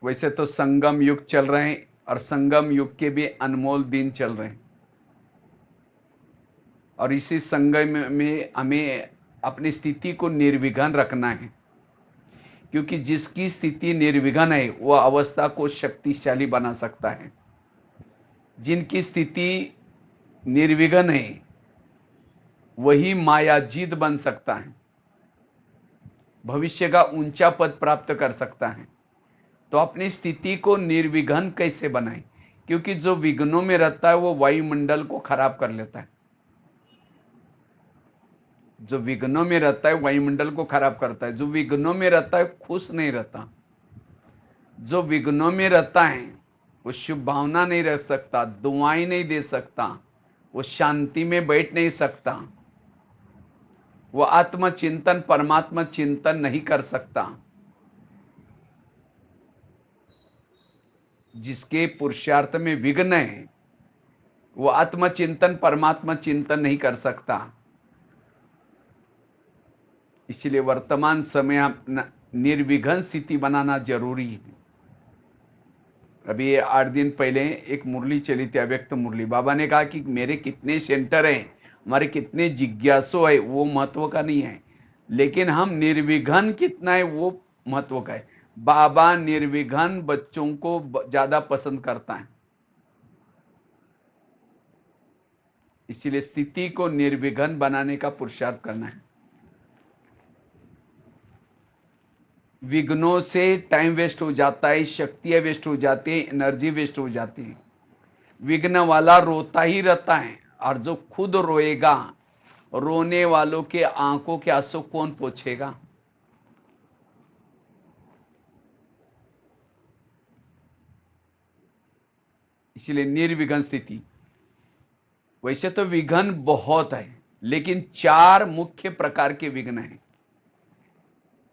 वैसे तो संगम युग चल रहे हैं और संगम युग के भी अनमोल दिन चल रहे हैं, और इसी संगम में हमें अपनी स्थिति को निर्विघ्न रखना है, क्योंकि जिसकी स्थिति निर्विघ्न है वह अवस्था को शक्तिशाली बना सकता है। जिनकी स्थिति निर्विघ्न है वही मायाजीत बन सकता है, भविष्य का ऊंचा पद प्राप्त कर सकता है। तो अपनी स्थिति को निर्विघ्न कैसे बनाएं? क्योंकि जो विघ्नों में रहता है वो वायुमंडल को खराब कर लेता है। जो विघ्नों में रहता है वायुमंडल को खराब करता है। जो विघ्नों में रहता है खुश नहीं रहता। जो विघ्नों में रहता है वो शुभ भावना नहीं रख सकता, दुआएं नहीं दे सकता, वो शांति में बैठ नहीं सकता, वो आत्मचिंतन परमात्मा चिंतन नहीं कर सकता। जिसके पुरुषार्थ में विघ्न है वो आत्मचिंतन परमात्मा चिंतन नहीं कर सकता। इसलिए वर्तमान समय निर्विघ्न स्थिति बनाना जरूरी है। अभी 8 दिन पहले एक मुरली चली थी, अव्यक्त मुरली। बाबा ने कहा कि मेरे कितने सेंटर हैं, हमारे कितने जिज्ञासु है, वो महत्व का नहीं है, लेकिन हम निर्विघ्न कितना है वो महत्व का है। बाबा निर्विघ्न बच्चों को ज्यादा पसंद करता है। इसलिए स्थिति को निर्विघ्न बनाने का पुरुषार्थ करना है। विघ्नों से टाइम वेस्ट हो जाता है, शक्तियां वेस्ट हो जाती है, एनर्जी वेस्ट हो जाती है। विघ्न वाला रोता ही रहता है, और जो खुद रोएगा, रोने वालों के आंखों के आंसू कौन पोंछेगा? इसलिए निर्विघ्न स्थिति। वैसे तो विघ्न बहुत है, लेकिन 4 मुख्य प्रकार के विघ्न हैं।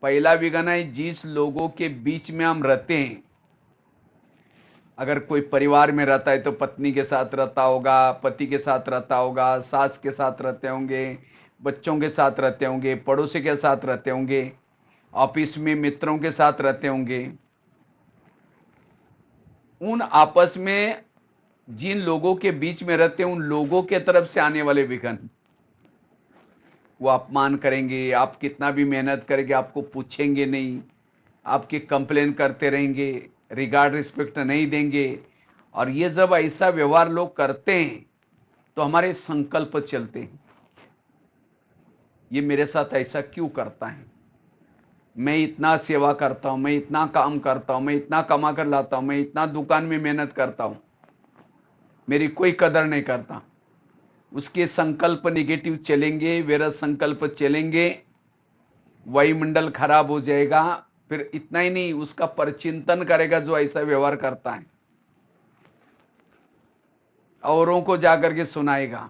पहला विघ्न है जिस लोगों के बीच में हम रहते हैं। अगर कोई परिवार में रहता है तो पत्नी के साथ रहता होगा, पति के साथ रहता होगा, सास के साथ रहते होंगे, बच्चों के साथ रहते होंगे, पड़ोसी के साथ रहते होंगे, ऑफिस में मित्रों के साथ रहते होंगे। उन आपस में जिन लोगों के बीच में रहते हैं उन लोगों के तरफ से आने वाले विघ्न, वो अपमान करेंगे, आप कितना भी मेहनत करेंगे आपको पूछेंगे नहीं, आपकी कंप्लेन करते रहेंगे, रिगार्ड रिस्पेक्ट नहीं देंगे। और ये जब ऐसा व्यवहार लोग करते हैं तो हमारे संकल्प चलते हैं, ये मेरे साथ ऐसा क्यों करता है? मैं इतना सेवा करता हूं, मैं इतना काम करता हूं, मैं इतना कमा कर लाता हूं, मैं इतना दुकान में मेहनत करता हूं, मेरी कोई कदर नहीं करता। उसके संकल्प निगेटिव चलेंगे, वेरा संकल्प चलेंगे, वायुमंडल खराब हो जाएगा। फिर इतना ही नहीं, उसका परचिंतन करेगा जो ऐसा व्यवहार करता है, औरों को जाकर के सुनाएगा।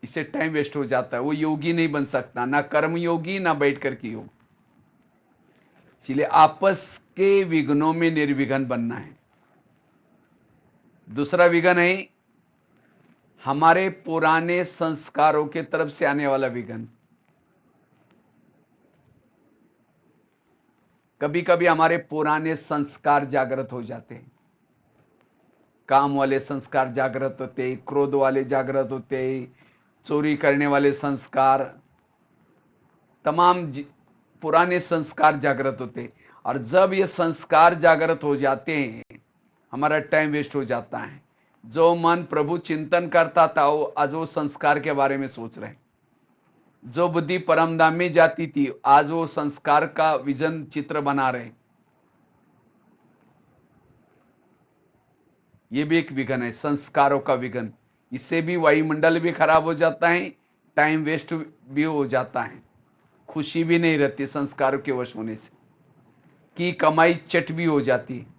इससे टाइम वेस्ट हो जाता है, वो योगी नहीं बन सकता, ना कर्म योगी ना बैठ कर के योग। इसलिए आपस के विघ्नों में निर्विघ्न बनना है। दूसरा विघ्न है हमारे पुराने संस्कारों के तरफ से आने वाला विघ्न। कभी कभी हमारे पुराने संस्कार जागृत हो जाते हैं। काम वाले संस्कार जागृत होते, क्रोध वाले जागृत होते, चोरी करने वाले संस्कार, तमाम पुराने संस्कार जागृत होते। और जब ये संस्कार जागृत हो जाते हैं हमारा टाइम वेस्ट हो जाता है। जो मन प्रभु चिंतन करता था वो आज वो संस्कार के बारे में सोच रहे हैं। जो बुद्धि परमधाम में जाती थी आज वो संस्कार का विजन चित्र बना रहे। ये भी एक विघ्न है, संस्कारों का विघ्न। इससे भी वायुमंडल भी खराब हो जाता है, टाइम वेस्ट भी हो जाता है, खुशी भी नहीं रहती संस्कारों के वश होने से, की कमाई चट भी हो जाती है।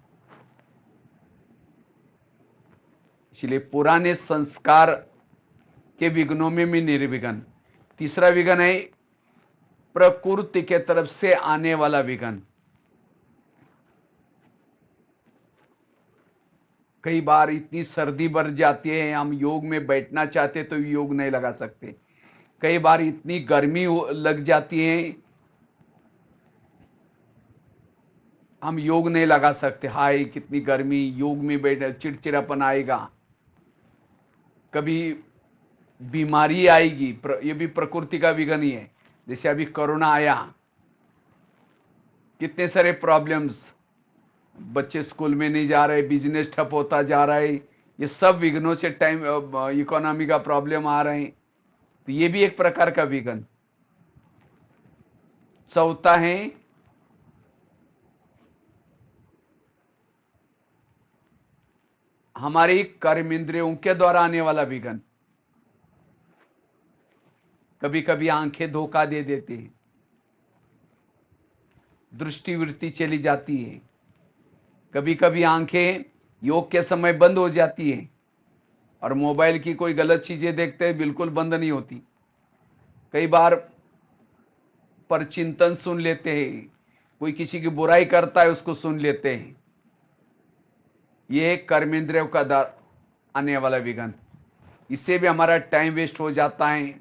इसलिए पुराने संस्कार के विघ्नों में भी निर्विघ्न। तीसरा विघ्न है प्रकृति के तरफ से आने वाला विघ्न। कई बार इतनी सर्दी बढ़ जाती है, हम योग में बैठना चाहते तो योग नहीं लगा सकते। कई बार इतनी गर्मी लग जाती है, हम योग नहीं लगा सकते, हाय कितनी गर्मी, योग में बैठे चिड़चिड़ापन आएगा, कभी बीमारी आएगी, ये भी प्रकृति का विघन ही है। जैसे अभी कोरोना आया, कितने सारे प्रॉब्लम्स, बच्चे स्कूल में नहीं जा रहे, बिजनेस ठप होता जा रहा है, ये सब विघ्नों से टाइम इकोनॉमी का प्रॉब्लम आ रहे हैं, तो ये भी एक प्रकार का विघन। चौथा है हमारी कर्म इंद्रियों के द्वारा आने वाला विघन। कभी कभी आंखें धोखा दे देती हैं, दृष्टिवृत्ति चली जाती है, कभी कभी आंखें योग के समय बंद हो जाती है, और मोबाइल की कोई गलत चीजें देखते हैं, बिल्कुल बंद नहीं होती। कई बार पर चिंतन सुन लेते हैं, कोई किसी की बुराई करता है उसको सुन लेते हैं। ये कर्मेंद्रियों का आने वाला विघन। इससे भी हमारा टाइम वेस्ट हो जाता है,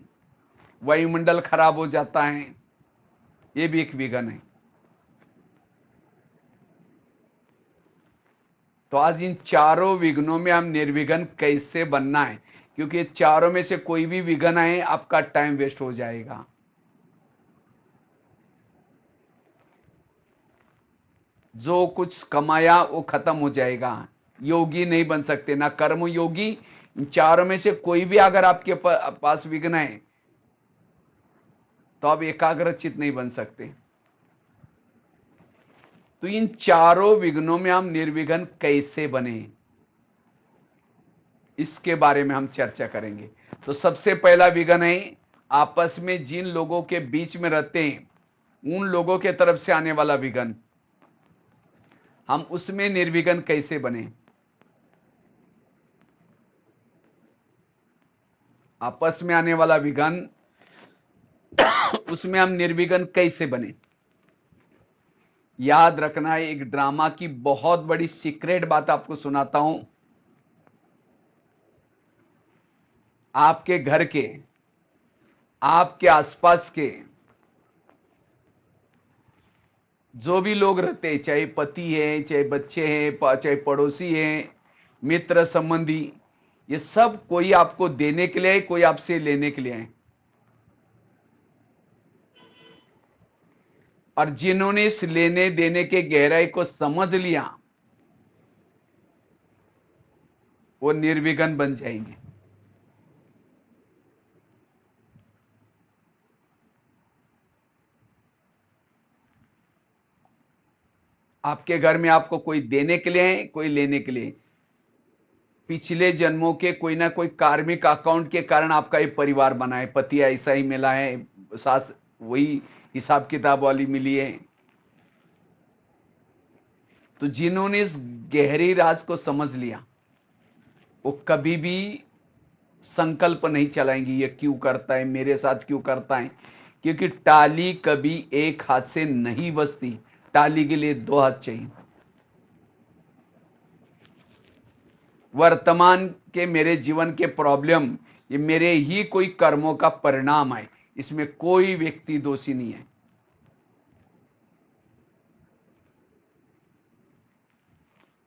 वायुमंडल खराब हो जाता है, ये भी एक विघन है। तो आज इन चारों विघ्नों में हम निर्विघ्न कैसे बनना है, क्योंकि ये चारों में से कोई भी विघ्न है आपका टाइम वेस्ट हो जाएगा। जो कुछ कमाया वो खत्म हो जाएगा, योगी नहीं बन सकते, ना कर्म योगी। इन चारों में से कोई भी अगर आपके पास विघ्न है तो आप एकाग्रचित नहीं बन सकते। तो इन चारों विघ्नों में हम निर्विघ्न कैसे बने, इसके बारे में हम चर्चा करेंगे। तो सबसे पहला विघ्न है आपस में जिन लोगों के बीच में रहते हैं उन लोगों के तरफ से आने वाला विघ्न, हम उसमें निर्विघ्न कैसे बने। आपस में आने वाला विघ्न, उसमें हम निर्विघ्न कैसे बने। याद रखना है, एक ड्रामा की बहुत बड़ी सीक्रेट बात आपको सुनाता हूं। आपके घर के, आपके आसपास के जो भी लोग रहते हैं, चाहे पति है, चाहे बच्चे हैं, चाहे पड़ोसी हैं, मित्र संबंधी, ये सब कोई आपको देने के लिए है, कोई आपसे लेने के लिए है। और जिन्होंने इस लेने देने के गहराई को समझ लिया वो निर्विघ्न बन जाएंगे। आपके घर में आपको कोई देने के लिए है, कोई लेने के लिए। पिछले जन्मों के कोई ना कोई कार्मिक अकाउंट के कारण आपका ये परिवार बना है, पति ऐसा ही मिला है, सास वही हिसाब किताब वाली मिली है। तो जिन्होंने इस गहरी राज को समझ लिया वो कभी भी संकल्प नहीं चलाएंगी ये क्यों करता है, मेरे साथ क्यों करता है, क्योंकि टाली कभी एक हाथ से नहीं बजती, टाली के लिए दो हाथ चाहिए। वर्तमान के मेरे जीवन के प्रॉब्लम ये मेरे ही कोई कर्मों का परिणाम है, इसमें कोई व्यक्ति दोषी नहीं है।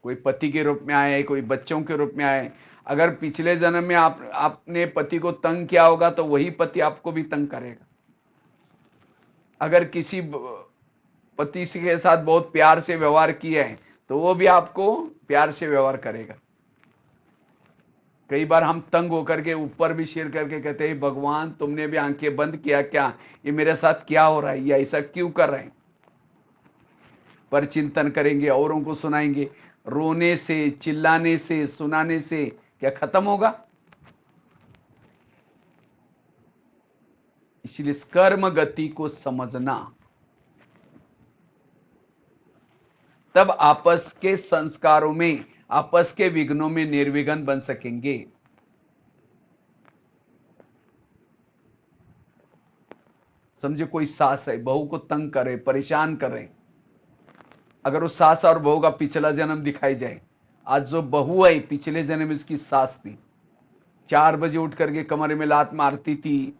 कोई पति के रूप में आए, कोई बच्चों के रूप में आए। अगर पिछले जन्म में आपने पति को तंग किया होगा तो वही पति आपको भी तंग करेगा। अगर किसी पति के साथ बहुत प्यार से व्यवहार किया है तो वो भी आपको प्यार से व्यवहार करेगा। कई बार हम तंग होकर के ऊपर भी शेर करके कहते हैं भगवान तुमने भी आंखें बंद किया क्या, ये मेरे साथ क्या हो रहा है, ये ऐसा क्यों कर रहे हैं। पर चिंतन करेंगे, औरों को सुनाएंगे, रोने से, चिल्लाने से, सुनाने से क्या खत्म होगा। इसलिए कर्म गति को समझना, तब आपस के संस्कारों में, आपस के विघ्नों में निर्विघ्न बन सकेंगे। समझे, कोई सास है, बहू को तंग करे, परेशान करे, अगर उस सास और बहू का पिछला जन्म दिखाई जाए, आज जो बहू है पिछले जन्म में उसकी सास थी, 4 बजे उठ करके कमरे में लात मारती थी,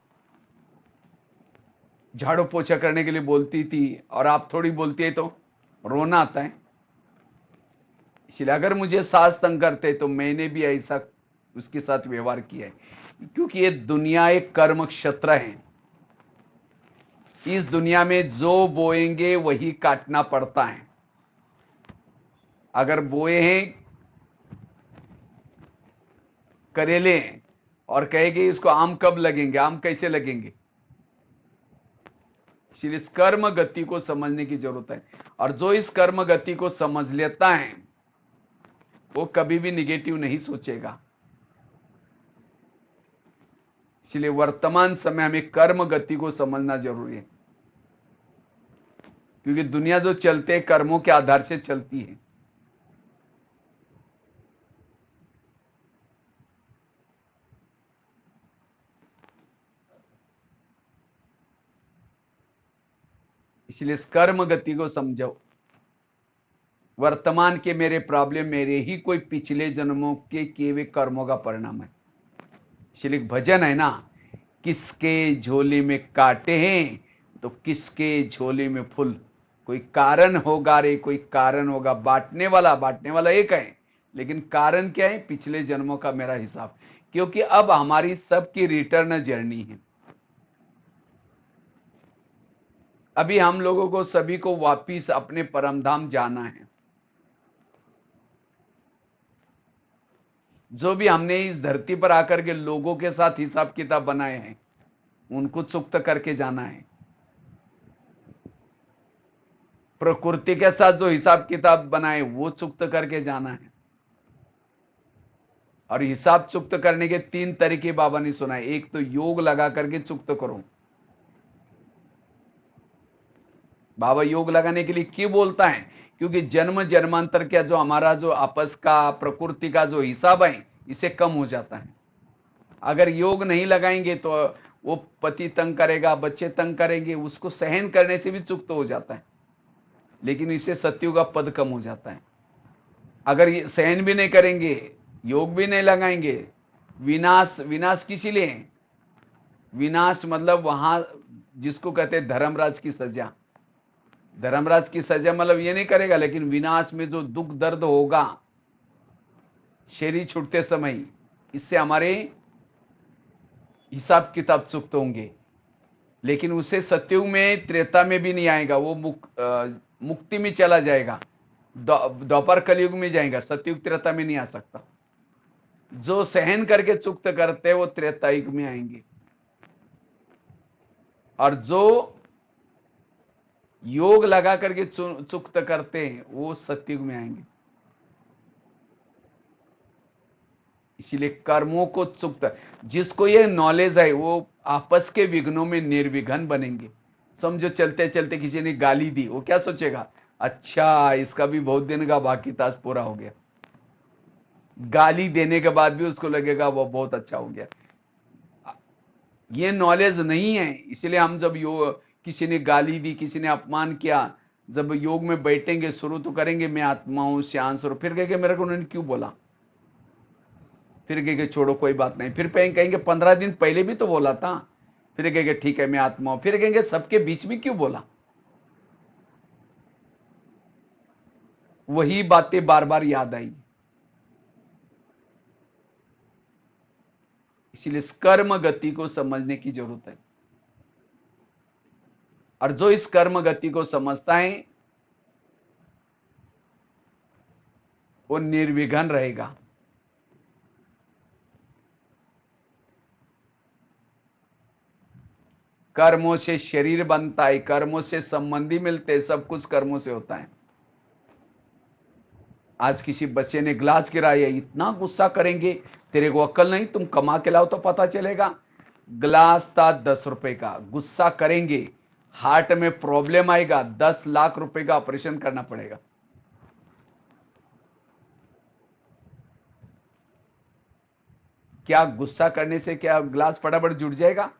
झाड़ू पोछा करने के लिए बोलती थी, और आप थोड़ी बोलती है तो रोना आता है। इसलिए अगर मुझे सास तंग करते तो मैंने भी ऐसा उसके साथ व्यवहार किया है, क्योंकि ये दुनिया एक कर्म क्षेत्र है। इस दुनिया में जो बोएंगे वही काटना पड़ता है। अगर बोए हैं करेले और कहेंगे इसको आम कब लगेंगे, आम कैसे लगेंगे? इसलिए इस कर्म गति को समझने की जरूरत है। और जो इस कर्म गति को समझ लेता है वो कभी भी निगेटिव नहीं सोचेगा। इसलिए वर्तमान समय हमें कर्म गति को समझना जरूरी है, क्योंकि दुनिया जो चलते है कर्मों के आधार से चलती है। इसलिए इस कर्म गति को समझो। वर्तमान के मेरे प्रॉब्लम मेरे ही कोई पिछले जन्मों के किए हुए कर्मों का परिणाम है। इसलिए भजन है ना, किसके झोली में कांटे हैं तो किसके झोली में फूल। कोई कारण होगा रे, कोई कारण होगा। बांटने वाला एक है, लेकिन कारण क्या है? पिछले जन्मों का मेरा हिसाब। क्योंकि अब हमारी सबकी रिटर्न जर्नी है। अभी हम लोगों को सभी को वापिस अपने परमधाम जाना है। जो भी हमने इस धरती पर आकर के लोगों के साथ हिसाब किताब बनाए हैं उनको चुक्त करके जाना है। प्रकृति के साथ जो हिसाब किताब बनाए वो चुक्त करके जाना है। और हिसाब चुक्त करने के 3 तरीके बाबा ने सुनाए। एक तो योग लगा करके चुक्त करो। बाबा योग लगाने के लिए क्यों बोलता है? क्योंकि जन्म जन्मांतर का जो हमारा जो आपस का प्रकृति का जो हिसाब है इसे कम हो जाता है। अगर योग नहीं लगाएंगे तो वो पति तंग करेगा, बच्चे तंग करेंगे, उसको सहन करने से भी चुक्त हो जाता है, लेकिन इससे सत्युग का पद कम हो जाता है। अगर ये सहन भी नहीं करेंगे, योग भी नहीं लगाएंगे, विनाश विनाश किसी लिए? विनाश मतलब वहां जिसको कहते हैं धर्मराज की सजा। धर्मराज की सजा मतलब ये नहीं करेगा, लेकिन विनाश में जो दुख दर्द होगा शरीर छूटते समय, इससे हमारे हिसाब किताब चुक्त होंगे। लेकिन उसे सत्युग में त्रेता में भी नहीं आएगा, वो मुक्ति में चला जाएगा। द्वापर कलयुग में जाएगा, सत्युग त्रेता में नहीं आ सकता। जो सहन करके चुक्त करते हैं वो त्रेता युग में आएंगे, और जो योग लगा करके चुक्त करते हैं वो सत्युग में आएंगे। इसीलिए कर्मों को चुक्त, जिसको ये नॉलेज है वो आपस के विघ्नों में निर्विघ्न बनेंगे। समझो चलते चलते किसी ने गाली दी, वो क्या सोचेगा? अच्छा इसका भी बहुत दिन का बाकी था, पूरा हो गया। गाली देने के बाद भी उसको लगेगा वो बहुत अच्छा हो गया। ये नॉलेज नहीं है। इसलिए हम जब योग, किसी ने गाली दी, किसी ने अपमान किया, जब योग में बैठेंगे शुरू तो करेंगे मैं आत्मा हूं, श्याम स्वरूप, फिर कहेंगे मेरे को उन्होंने क्यों बोला, फिर कहेंगे छोड़ो कोई बात नहीं, फिर कहेंगे 15 दिन पहले भी तो बोला था, फिर कहेंगे ठीक है मैं आत्मा हूं, फिर कहेंगे सबके बीच में क्यों बोला। वही बातें बार बार याद आई। इसीलिए इस कर्म गति को समझने की जरूरत है। और जो इस कर्म गति को समझता है वो निर्विघ्न रहेगा। कर्मों से शरीर बनता है, कर्मों से संबंधी मिलते हैं, सब कुछ कर्मों से होता है। आज किसी बच्चे ने ग्लास गिराया, इतना गुस्सा करेंगे, तेरे को अक्ल नहीं, तुम कमा के लाओ तो पता चलेगा। ग्लास था 10 रुपए का, गुस्सा करेंगे, हार्ट में प्रॉब्लम आएगा, 10 लाख रुपए का ऑपरेशन करना पड़ेगा। क्या गुस्सा करने से क्या ग्लास फटाफट जुट जाएगा?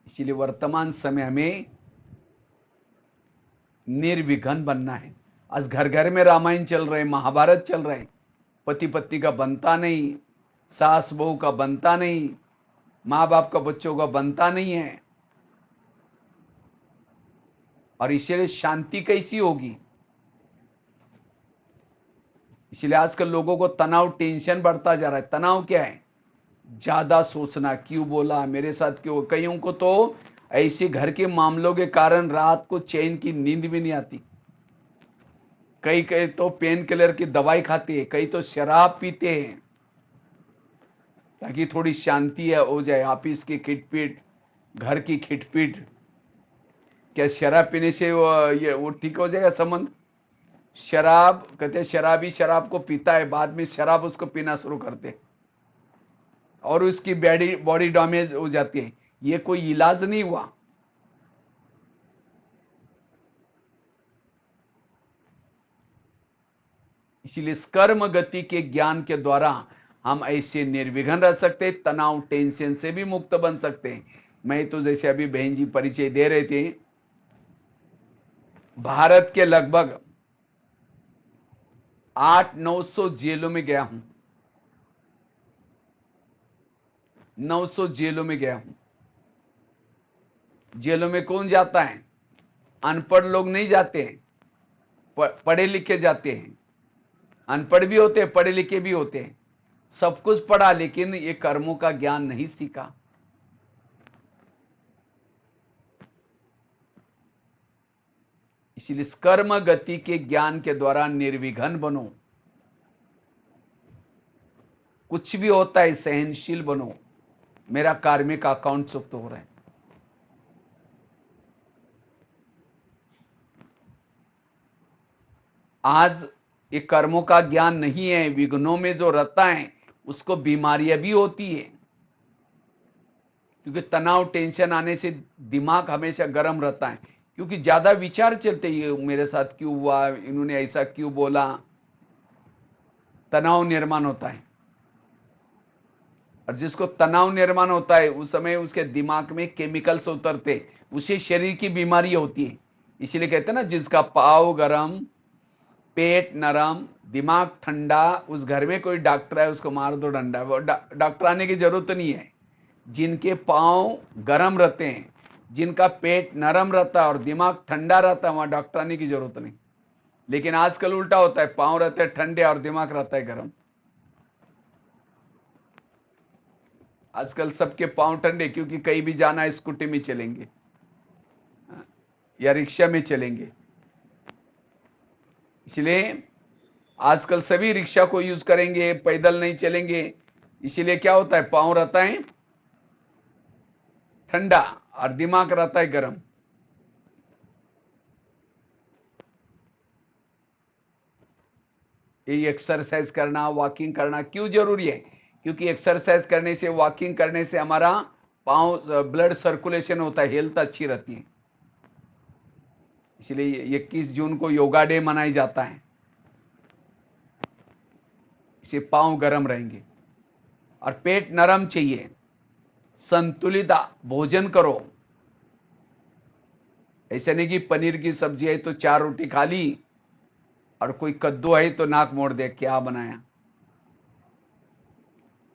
इसलिए वर्तमान समय हमें निर्विघ्न बनना है। आज घर घर में रामायण चल रहे, महाभारत चल रहे, पति पत्नी का बनता नहीं, सास बहू का बनता नहीं, माँ बाप का बच्चों का बनता नहीं है। और इसलिए शांति कैसी होगी? इसलिए आजकल लोगों को तनाव, टेंशन बढ़ता जा रहा है। तनाव क्या है? ज्यादा सोचना, क्यों बोला, मेरे साथ क्यों। कईयों को तो ऐसे घर के मामलों के कारण रात को चैन की नींद भी नहीं आती। कई कई तो पेन किलर की दवाई खाते हैं, कई तो शराब पीते हैं ताकि थोड़ी शांति हो जाए। ऑफिस की खिटपिट, घर की खिटपिट, क्या शराब पीने से वो ठीक हो जाएगा संबंध? शराब कहते हैं, शराबी शराब को पीता है, बाद में शराब उसको पीना शुरू करते हैं और उसकी बॉडी डैमेज हो जाती है। ये कोई इलाज नहीं हुआ। इसलिए कर्म गति के ज्ञान के द्वारा हम ऐसे निर्विघ्न रह सकते, तनाव, टेंशन से भी मुक्त बन सकते हैं। मैं तो जैसे अभी बहन जी परिचय दे रहे थे, भारत के लगभग 800-900 जेलों में गया हूं। 900 जेलों में गया हूं। जेलों में कौन जाता है? अनपढ़ लोग नहीं जाते हैं, पढ़े लिखे जाते हैं। अनपढ़ भी होते हैं, पढ़े लिखे भी होते हैं, सब कुछ पढ़ा, लेकिन ये कर्मों का ज्ञान नहीं सीखा। इसलिए कर्म गति के ज्ञान के द्वारा निर्विघ्न बनो। कुछ भी होता है सहनशील बनो। मेरा कार्मिक अकाउंट सुप्त हो रहा है। आज ये कर्मों का ज्ञान नहीं है, विघ्नों में जो रहता है उसको बीमारियां भी होती है, क्योंकि तनाव, टेंशन आने से दिमाग हमेशा गर्म रहता है, क्योंकि ज्यादा विचार चलते, ये मेरे साथ क्यों हुआ, इन्होंने ऐसा क्यों बोला, तनाव निर्माण होता है। और जिसको तनाव निर्माण होता है उस समय उसके दिमाग में केमिकल्स उतरते, उसे शरीर की बीमारी होती है। इसीलिए कहते हैं ना, जिसका पाव गरम, पेट नरम, दिमाग ठंडा, उस घर में कोई डॉक्टर है उसको मार दो डंडा। वो डॉक्टर आने की जरूरत नहीं है। जिनके पांव गरम रहते हैं, जिनका पेट नरम रहता है और दिमाग ठंडा रहता है, वहां डॉक्टर आने की जरूरत नहीं। लेकिन आजकल उल्टा होता है, पांव रहते हैं ठंडे और दिमाग रहता है गरम। आजकल सबके पांव ठंडे, क्योंकि कहीं भी जाना है स्कूटी में चलेंगे या रिक्शा में चलेंगे। इसलिए आजकल सभी रिक्शा को यूज करेंगे, पैदल नहीं चलेंगे। इसीलिए क्या होता है, पांव रहता है ठंडा और दिमाग रहता है गर्म। ये एक्सरसाइज करना, वॉकिंग करना क्यों जरूरी है? क्योंकि एक्सरसाइज करने से, वॉकिंग करने से हमारा पांव ब्लड सर्कुलेशन होता है, हेल्थ अच्छी रहती है। इसलिए 21 जून को योगा डे मनाया जाता है। इससे पांव गर्म रहेंगे और पेट नरम चाहिए। संतुलित भोजन करो। ऐसे नहीं कि पनीर की सब्जी है तो 4 रोटी खा ली और कोई कद्दू है तो नाक मोड़ दे, क्या बनाया।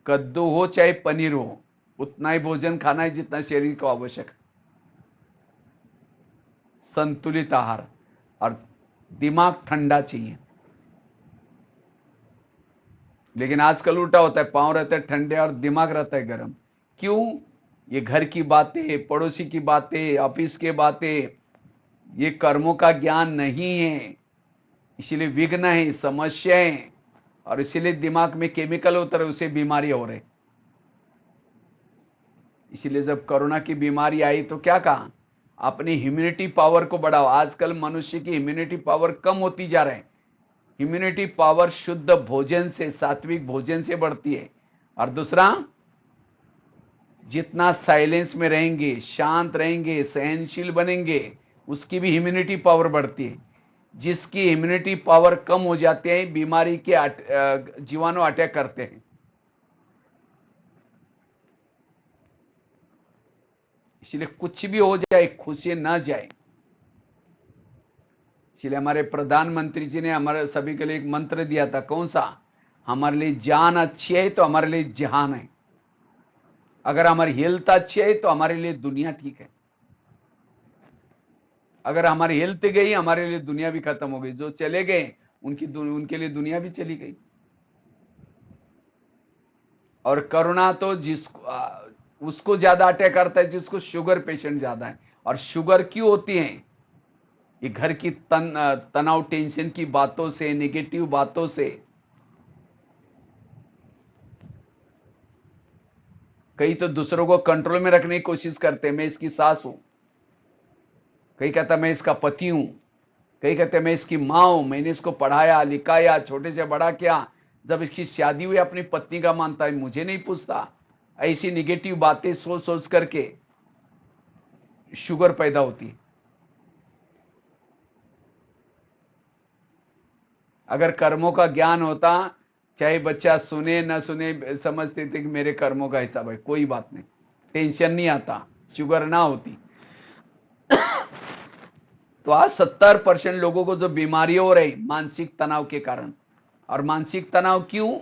कद्दू हो चाहे पनीर हो, उतना ही भोजन खाना है जितना शरीर को आवश्यक है। संतुलित आहार और दिमाग ठंडा चाहिए। लेकिन आजकल उल्टा होता है, पांव रहते हैं ठंडे और दिमाग रहता है गर्म। क्यों? ये घर की बातें, पड़ोसी की बातें, ऑफिस के बातें, ये कर्मों का ज्ञान नहीं है। इसीलिए विघ्न है, समस्याएं, और इसीलिए दिमाग में केमिकल उतर, उसे बीमारी हो रही। इसीलिए जब कोरोना की बीमारी आई तो क्या कहा, अपनी इम्यूनिटी पावर को बढ़ाओ। आजकल मनुष्य की इम्यूनिटी पावर कम होती जा रही है। इम्यूनिटी पावर शुद्ध भोजन से, सात्विक भोजन से बढ़ती है। और दूसरा, जितना साइलेंस में रहेंगे, शांत रहेंगे, सहनशील बनेंगे, उसकी भी इम्यूनिटी पावर बढ़ती है। जिसकी इम्यूनिटी पावर कम हो जाते हैं, बीमारी के जीवाणु अटैक करते हैं। इसलिए कुछ भी हो जाए, खुशी न जाए। इसलिए हमारे प्रधानमंत्री जी ने हमारे सभी के लिए एक मंत्र दिया था। कौन सा? हमारे लिए जान अच्छी है तो हमारे लिए जहान है। अगर हमारी हेल्थ अच्छी है तो हमारे लिए दुनिया ठीक है। अगर हमारी हेल्थ गई, हमारे लिए दुनिया भी खत्म हो गई। जो चले गए उनके लिए दुनिया भी चली गई। और करुणा तो उसको ज्यादा अटैक करता है जिसको शुगर पेशेंट ज्यादा है। और शुगर क्यों होती है? ये घर की तनाव, टेंशन की बातों से, नेगेटिव बातों से। कई तो दूसरों को कंट्रोल में रखने की कोशिश करते हैं, मैं इसकी सास हूं, कई कहता मैं इसका पति हूं, कई कहते मैं इसकी माँ हूं, मैंने इसको पढ़ाया लिखाया, छोटे से बड़ा किया। जब इसकी शादी हुई अपनी पत्नी का मानता है, मुझे नहीं पूछता। ऐसी निगेटिव बातें सोच सोच करके शुगर पैदा होती है। अगर कर्मों का ज्ञान होता, चाहे बच्चा सुने न सुने, समझते थे कि मेरे कर्मों का हिसाब है, कोई बात नहीं, टेंशन नहीं आता, शुगर ना होती। तो आज 70% लोगों को जो बीमारी हो रही, मानसिक तनाव के कारण। और मानसिक तनाव क्यों?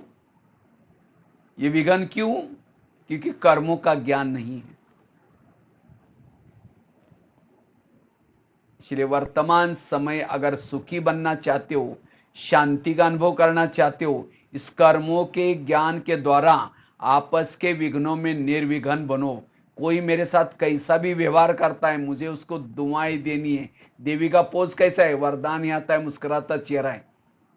ये विघन क्यों? क्योंकि कर्मों का ज्ञान नहीं है। इसलिए वर्तमान समय अगर सुखी बनना चाहते हो, शांति का अनुभव करना चाहते हो, इस कर्मों के ज्ञान के द्वारा आपस के विघ्नों में निर्विघ्न बनो। कोई मेरे साथ कैसा भी व्यवहार करता है, मुझे उसको दुआएं देनी है। देवी का पोज कैसा है? वरदान ही आता है, मुस्कुराता चेहरा है।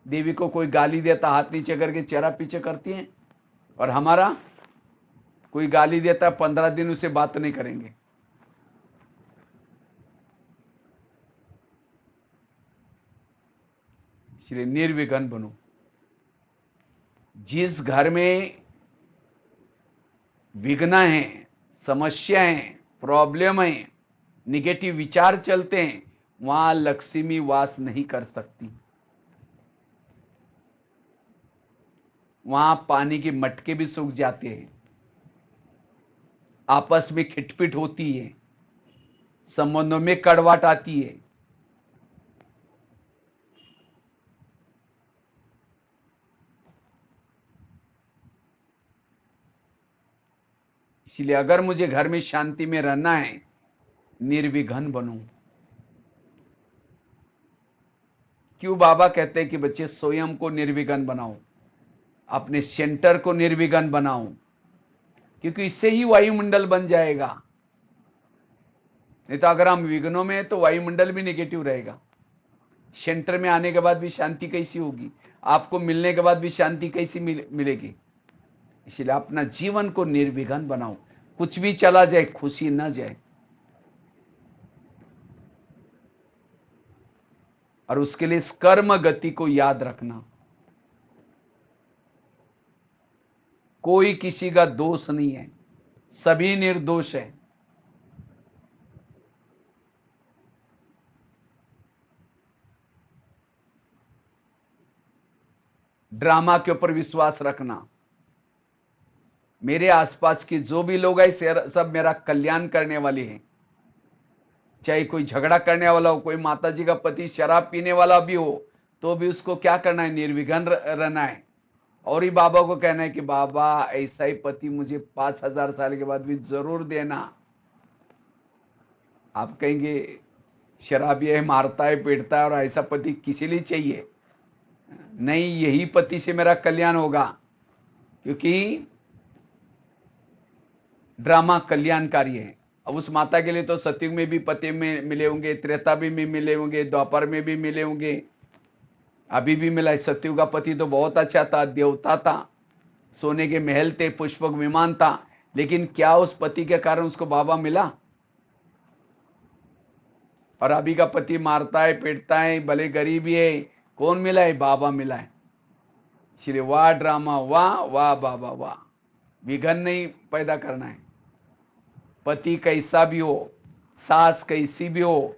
देवी को कोई गाली देता, हाथ नीचे करके चेहरा पीछे करती है। और हमारा कोई गाली देता, 15 दिन उसे बात नहीं करेंगे। इसलिए निर्विघ्न बनो। जिस घर में विघ्न है, समस्या है, प्रॉब्लम है, निगेटिव विचार चलते हैं, वहां लक्ष्मी वास नहीं कर सकती। वहां पानी के मटके भी सूख जाते हैं, आपस में खिटपिट होती है, संबंधों में कड़वाहट आती है। इसलिए अगर मुझे घर में शांति में रहना है, निर्विघ्न बनूं। क्यों बाबा कहते हैं कि बच्चे स्वयं को निर्विघ्न बनाओ, अपने सेंटर को निर्विघ्न बनाओ, क्योंकि इससे ही वायुमंडल बन जाएगा। नहीं तो अगर हम विघ्नों में हैं तो वायुमंडल भी नेगेटिव रहेगा। सेंटर में आने के बाद भी शांति कैसी होगी? आपको मिलने के बाद भी शांति कैसी मिलेगी? इसलिए अपना जीवन को निर्विघ्न बनाओ। कुछ भी चला जाए, खुशी न जाए। और उसके लिए इस कर्म गति को याद रखना। कोई किसी का दोष नहीं है, सभी निर्दोष है। ड्रामा के ऊपर विश्वास रखना। मेरे आसपास के जो भी लोग हैं, सब मेरा कल्याण करने वाले हैं। चाहे कोई झगड़ा करने वाला हो, कोई माताजी का पति शराब पीने वाला भी हो, तो भी उसको क्या करना है? निर्विघ्न रहना है। और ही बाबा को कहना है कि बाबा ऐसा ही पति मुझे 5000 साल के बाद भी जरूर देना। आप कहेंगे शराबी है, मारता है, पीटता है, और ऐसा पति किसी लिए चाहिए? नहीं, यही पति से मेरा कल्याण होगा, क्योंकि ड्रामा कल्याणकारी है। अब उस माता के लिए तो सतयुग में भी पति में मिले होंगे, त्रेता भी में मिले होंगे, द्वापर में भी मिले होंगे, अभी भी मिला है। सतयुग का पति तो बहुत अच्छा था, देवता था, सोने के महल थे, पुष्पक विमान था। लेकिन क्या उस पति के कारण उसको बाबा मिला? और अभी का पति मारता है, पीटता है, भले गरीबी है, कौन मिला है? बाबा मिला है। इसलिए वाह ड्रामा, वाह वाह बाबा वाह। विघन नहीं पैदा करना है। पति कैसा भी हो, सास कैसी भी हो,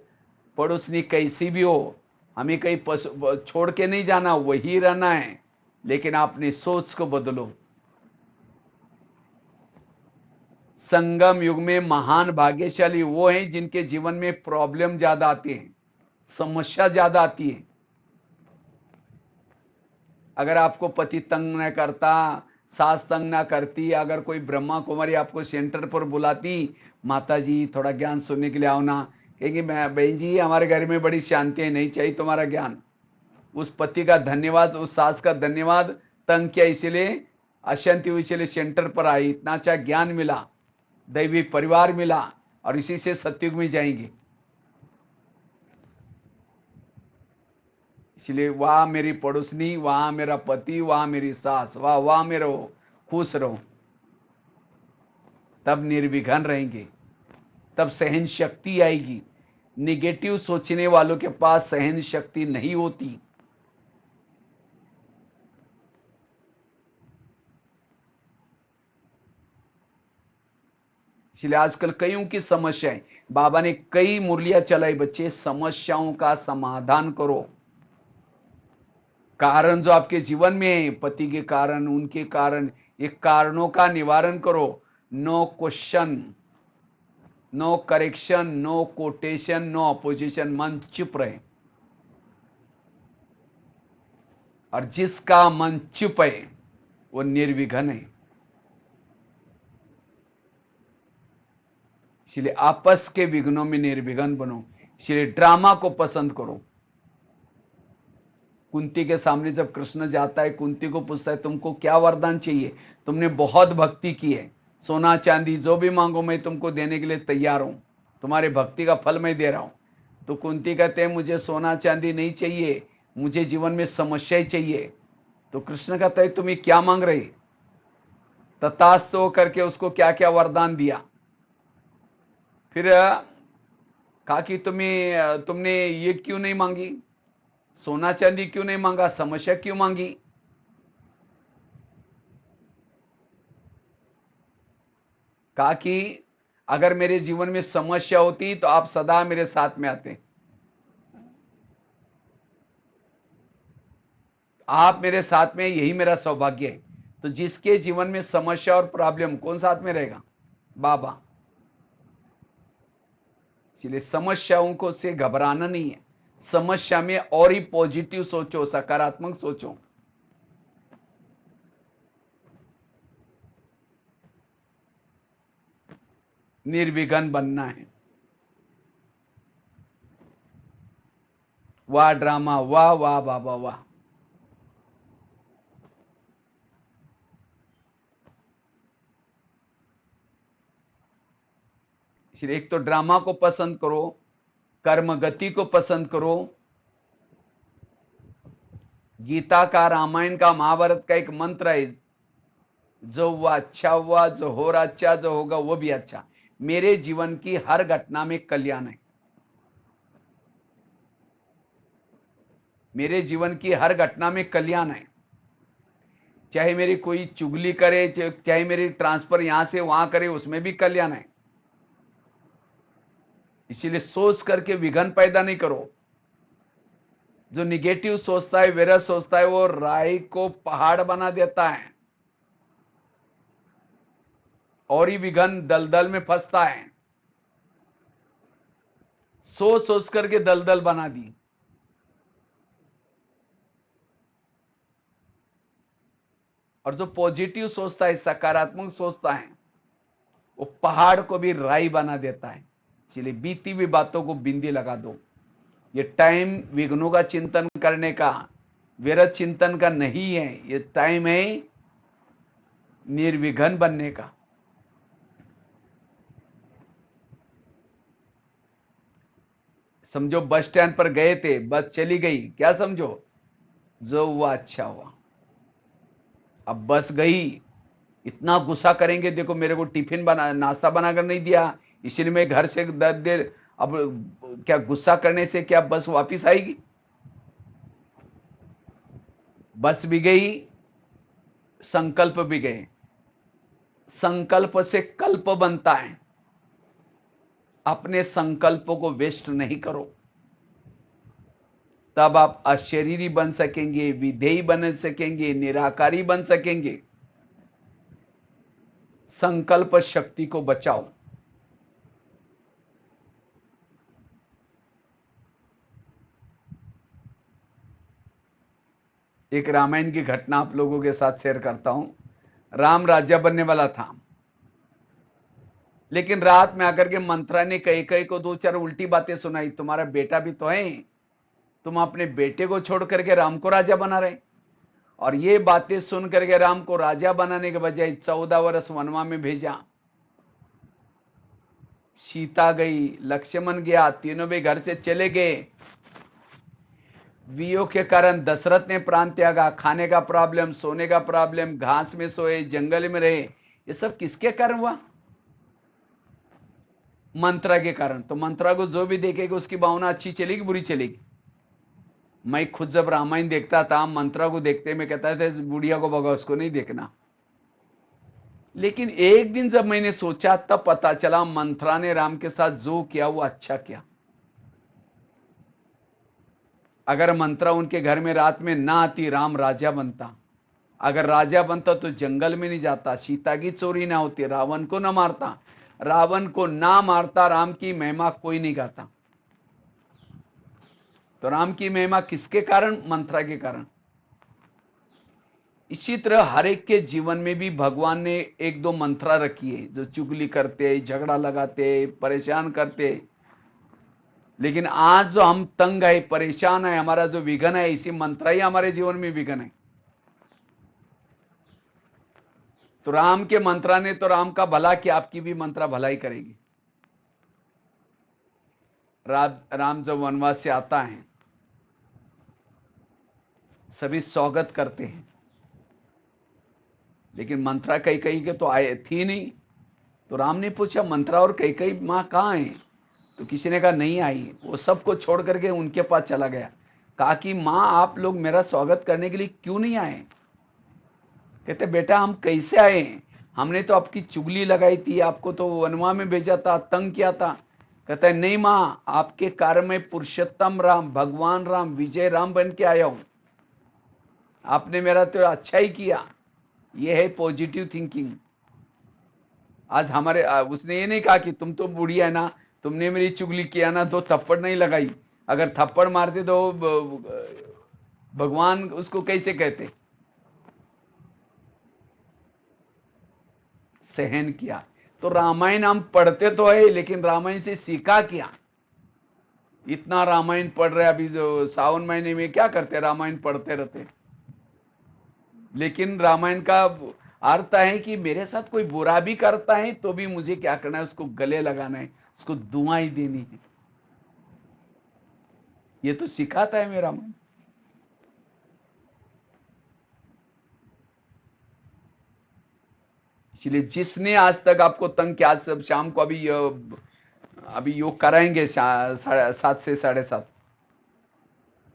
पड़ोसनी कैसी भी हो, हमें कहीं छोड़ के नहीं जाना, वही रहना है। लेकिन अपनी सोच को बदलो। संगम युग में महान भाग्यशाली वो हैं जिनके जीवन में प्रॉब्लम ज्यादा आती है, समस्या ज्यादा आती है। अगर आपको पति तंग न करता, सास तंग ना करती, अगर कोई ब्रह्मा कुमारी आपको सेंटर पर बुलाती, माता जी थोड़ा ज्ञान सुनने के लिए आओ ना, कहेंगे मैं बहन जी हमारे घर में बड़ी शांति है, नहीं चाहिए तुम्हारा ज्ञान। उस पति का धन्यवाद, उस सास का धन्यवाद, तंग किया इसलिए अशांति हुई, इसलिए सेंटर पर आई, इतना अच्छा ज्ञान मिला, दैवी परिवार मिला, और इसी से सतयुग में जाएंगे। इसलिए वहां मेरी पड़ोसनी, वहां मेरा पति, वहां मेरी सास, वहां में रहो, खुश रहो, तब निर्विघ्न रहेंगे, तब सहन शक्ति आएगी। निगेटिव सोचने वालों के पास सहन शक्ति नहीं होती। इसलिए आजकल कईयों की समस्याएं, बाबा ने कई मुरलियां चलाई, बच्चे समस्याओं का समाधान करो। कारण जो आपके जीवन में है, पति के कारण, उनके कारण, ये कारणों का निवारण करो। No question, no correction, no quotation, no opposition, मन चुप रहे। और जिसका मन चुप है वो निर्विघ्न है। इसलिए आपस के विघ्नों में निर्विघ्न बनो। इसलिए ड्रामा को पसंद करो। कुंती के सामने जब कृष्ण जाता है, कुंती को पूछता है तुमको क्या वरदान चाहिए, तुमने बहुत भक्ति की है, सोना चांदी जो भी मांगो मैं तुमको देने के लिए तैयार हूं, तुम्हारे भक्ति का फल मैं दे रहा हूं। तो कुंती कहते हैं मुझे सोना चांदी नहीं चाहिए, मुझे जीवन में समस्याएं चाहिए। तो कृष्ण कहता है तुम ये क्या मांग रहे। तथास्तु करके उसको क्या क्या वरदान दिया। फिर कहा कि तुमने ये क्यों नहीं मांगी, सोना चांदी क्यों नहीं मांगा, समस्या क्यों मांगी। कहा कि अगर मेरे जीवन में समस्या होती तो आप सदा मेरे साथ में आते, आप मेरे साथ में, यही मेरा सौभाग्य है। तो जिसके जीवन में समस्या और प्रॉब्लम, कौन साथ में रहेगा, बाबा। इसलिए समस्याओं को से घबराना नहीं है, समस्या में और ही पॉजिटिव सोचो, सकारात्मक सोचो। निर्विघ्न बनना है। वाह ड्रामा, वाह वाह बाबा वाह। इसलिए एक तो ड्रामा को पसंद करो, कर्म गति को पसंद करो। गीता का, रामायण का, महाभारत का एक मंत्र है, जो हुआ अच्छा हुआ, जो हो रहा अच्छा, जो होगा वो भी अच्छा। मेरे जीवन की हर घटना में कल्याण है। मेरे जीवन की हर घटना में कल्याण है। चाहे मेरी कोई चुगली करे, चाहे मेरी ट्रांसफर यहां से वहां करे, उसमें भी कल्याण है। इसीलिए सोच करके विघ्न पैदा नहीं करो। जो निगेटिव सोचता है, विरस सोचता है, वो राई को पहाड़ बना देता है और ही विघ्न दलदल में फंसता है। सोच सोच करके दलदल बना दी। और जो पॉजिटिव सोचता है, सकारात्मक सोचता है, वो पहाड़ को भी राई बना देता है। इसलिए बीती हुई बातों को बिंदी लगा दो। ये टाइम विघ्नों का चिंतन करने का, विरत चिंतन का नहीं है। ये टाइम है निर्विघ्न बनने का। समझो बस स्टैंड पर गए थे, बस चली गई, क्या समझो, जो हुआ अच्छा हुआ। अब बस गई, इतना गुस्सा करेंगे, देखो मेरे को टिफिन बना, नाश्ता बनाकर नहीं दिया, इसलिए मैं घर से दर देर। अब क्या गुस्सा करने से क्या बस वापस आएगी। बस भी गई, संकल्प भी गए। संकल्प से कल्प बनता है। अपने संकल्पों को वेस्ट नहीं करो, तब आप अशरीरी बन सकेंगे, विधेयी बन सकेंगे, निराकारी बन सकेंगे। संकल्प शक्ति को बचाओ। एक रामायण की घटना आप लोगों के साथ शेयर करता हूं। राम राज्य बनने वाला था। लेकिन रात में आकर के मंत्रा ने कई कई को दो चार उल्टी बातें सुनाई, तुम्हारा बेटा भी तो है, तुम अपने बेटे को छोड़ करके राम को राजा बना रहे। और ये बातें सुन करके राम को राजा बनाने के बजाय 14 वर्ष वनवा में भेजा। सीता गई, लक्ष्मण गया, तीनों भी घर से चले गए। वियोग के कारण दशरथ ने प्राण त्यागा। खाने का प्रॉब्लम, सोने का प्रॉब्लम, घास में सोए, जंगल में रहे। ये सब किसके कारण हुआ? मंत्रा के कारण। तो मंत्रा को जो भी देखेगा उसकी भावना अच्छी चलेगी बुरी चलेगी? मैं खुद जब रामायण देखता था, मंत्रा को देखते मैं कहता था इस बुढ़िया को भगा, उसको नहीं देखना। लेकिन एक दिन जब मैंने सोचा तब पता चला मंत्रा ने राम के साथ जो किया वो अच्छा किया। अगर मंत्रा उनके घर में रात में ना आती, राम राजा बनता। अगर राजा बनता तो जंगल में नहीं जाता, सीता की चोरी ना होती, रावण को ना मारता। रावण को ना मारता, राम की महिमा कोई नहीं गाता। तो राम की महिमा किसके कारण? मंत्रा के कारण। इसी तरह हर एक के जीवन में भी भगवान ने एक दो मंत्रा रखी है, जो चुगली करते, झगड़ा लगाते, परेशान करते। लेकिन आज जो हम तंग है, परेशान है, हमारा जो विघन है, इसी मंत्रा ही हमारे जीवन में विघन है। तो राम के मंत्रा ने तो राम का भला किया, आपकी भी मंत्रा भलाई करेगी। राम जब वनवास से आता है, सभी स्वागत करते हैं, लेकिन मंत्रा कई कई के तो आए थी नहीं। तो राम ने पूछा मंत्रा और कई कई माँ कहाँ है? तो किसी ने कहा नहीं आई। वो सबको छोड़ करके उनके पास चला गया। कहा कि माँ आप लोग मेरा स्वागत करने के लिए क्यों नहीं आए? कहते बेटा हम कैसे आए? हमने तो आपकी चुगली लगाई थी, आपको तो वनवा में भेजा था, तंग किया था। कहता है नहीं माँ, आपके कारण में पुरुषोत्तम राम, भगवान राम, विजय राम बन के आया हूं। आपने मेरा तो अच्छा ही किया। ये है पॉजिटिव थिंकिंग। आज हमारे उसने ये नहीं कहा कि तुम तो बुढ़िया है ना, तुमने मेरी चुगली किया ना, तो थप्पड़ नहीं लगाई। अगर थप्पड़ मारते तो भगवान उसको कैसे कहते? सहन किया। तो रामायण हम पढ़ते तो है, लेकिन रामायण से सीखा क्या? इतना रामायण पढ़ रहे, अभी जो सावन महीने में क्या करते, रामायण पढ़ते रहते। लेकिन रामायण का अर्थ है कि मेरे साथ कोई बुरा भी करता है तो भी मुझे क्या करना है, उसको गले लगाना है, उसको दुआएं देनी है। ये तो सिखाता है मेरा मन। इसलिए जिसने आज तक आपको तंग किया, आज सब शाम को अभी योग कराएंगे 7 से 7:30।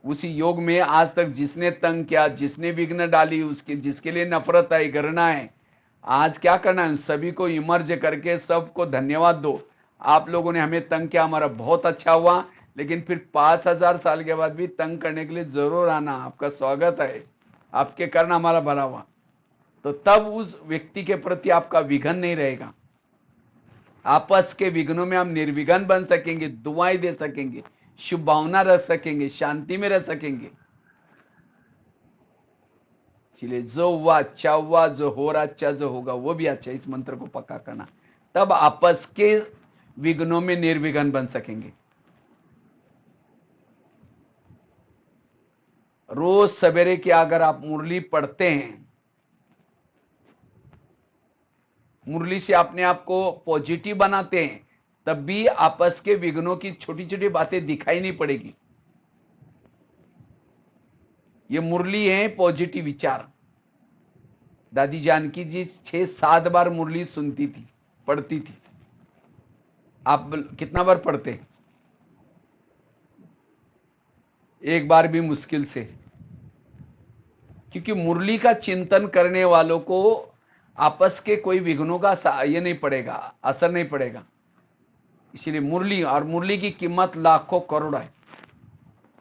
उसी योग में आज तक जिसने तंग किया, जिसने विघ्न डाली, उसके जिसके लिए नफरत है, घृणा है, आज क्या करना है, सभी को इमर्ज करके सबको धन्यवाद दो। आप लोगों ने हमें तंग किया, हमारा बहुत अच्छा हुआ, लेकिन फिर 5,000 साल के बाद भी तंग करने के लिए जरूर आना, आपका स्वागत है, आपके कारण हमारा भला हुआ। तो तब उस व्यक्ति के प्रति आपका विघन नहीं रहेगा। आपस के विघ्नों में हम निर्विघ्न बन सकेंगे, दुआएं दे सकेंगे, शुभ भावना रख सकेंगे, शांति में रह सकेंगे। इसलिए जो हुआ अच्छा हुआ, जो हो रहा अच्छा, जो होगा वो भी अच्छा। इस मंत्र को पक्का करना, तब आपस के विघ्नों में निर्विघ्न बन सकेंगे। रोज सवेरे की अगर आप मुरली पढ़ते हैं, मुरली से अपने आप को पॉजिटिव बनाते हैं, तब भी आपस के विघ्नों की छोटी छोटी बातें दिखाई नहीं पड़ेगी। ये मुरली है पॉजिटिव विचार। दादी जानकी जी 6-7 बार मुरली सुनती थी, पढ़ती थी। आप कितना बार पढ़ते? एक बार भी मुश्किल से। क्योंकि मुरली का चिंतन करने वालों को आपस के कोई विघ्नों का ये नहीं पड़ेगा, असर नहीं पड़ेगा। इसीलिए मुरली, और मुरली की कीमत लाखों करोड़ है।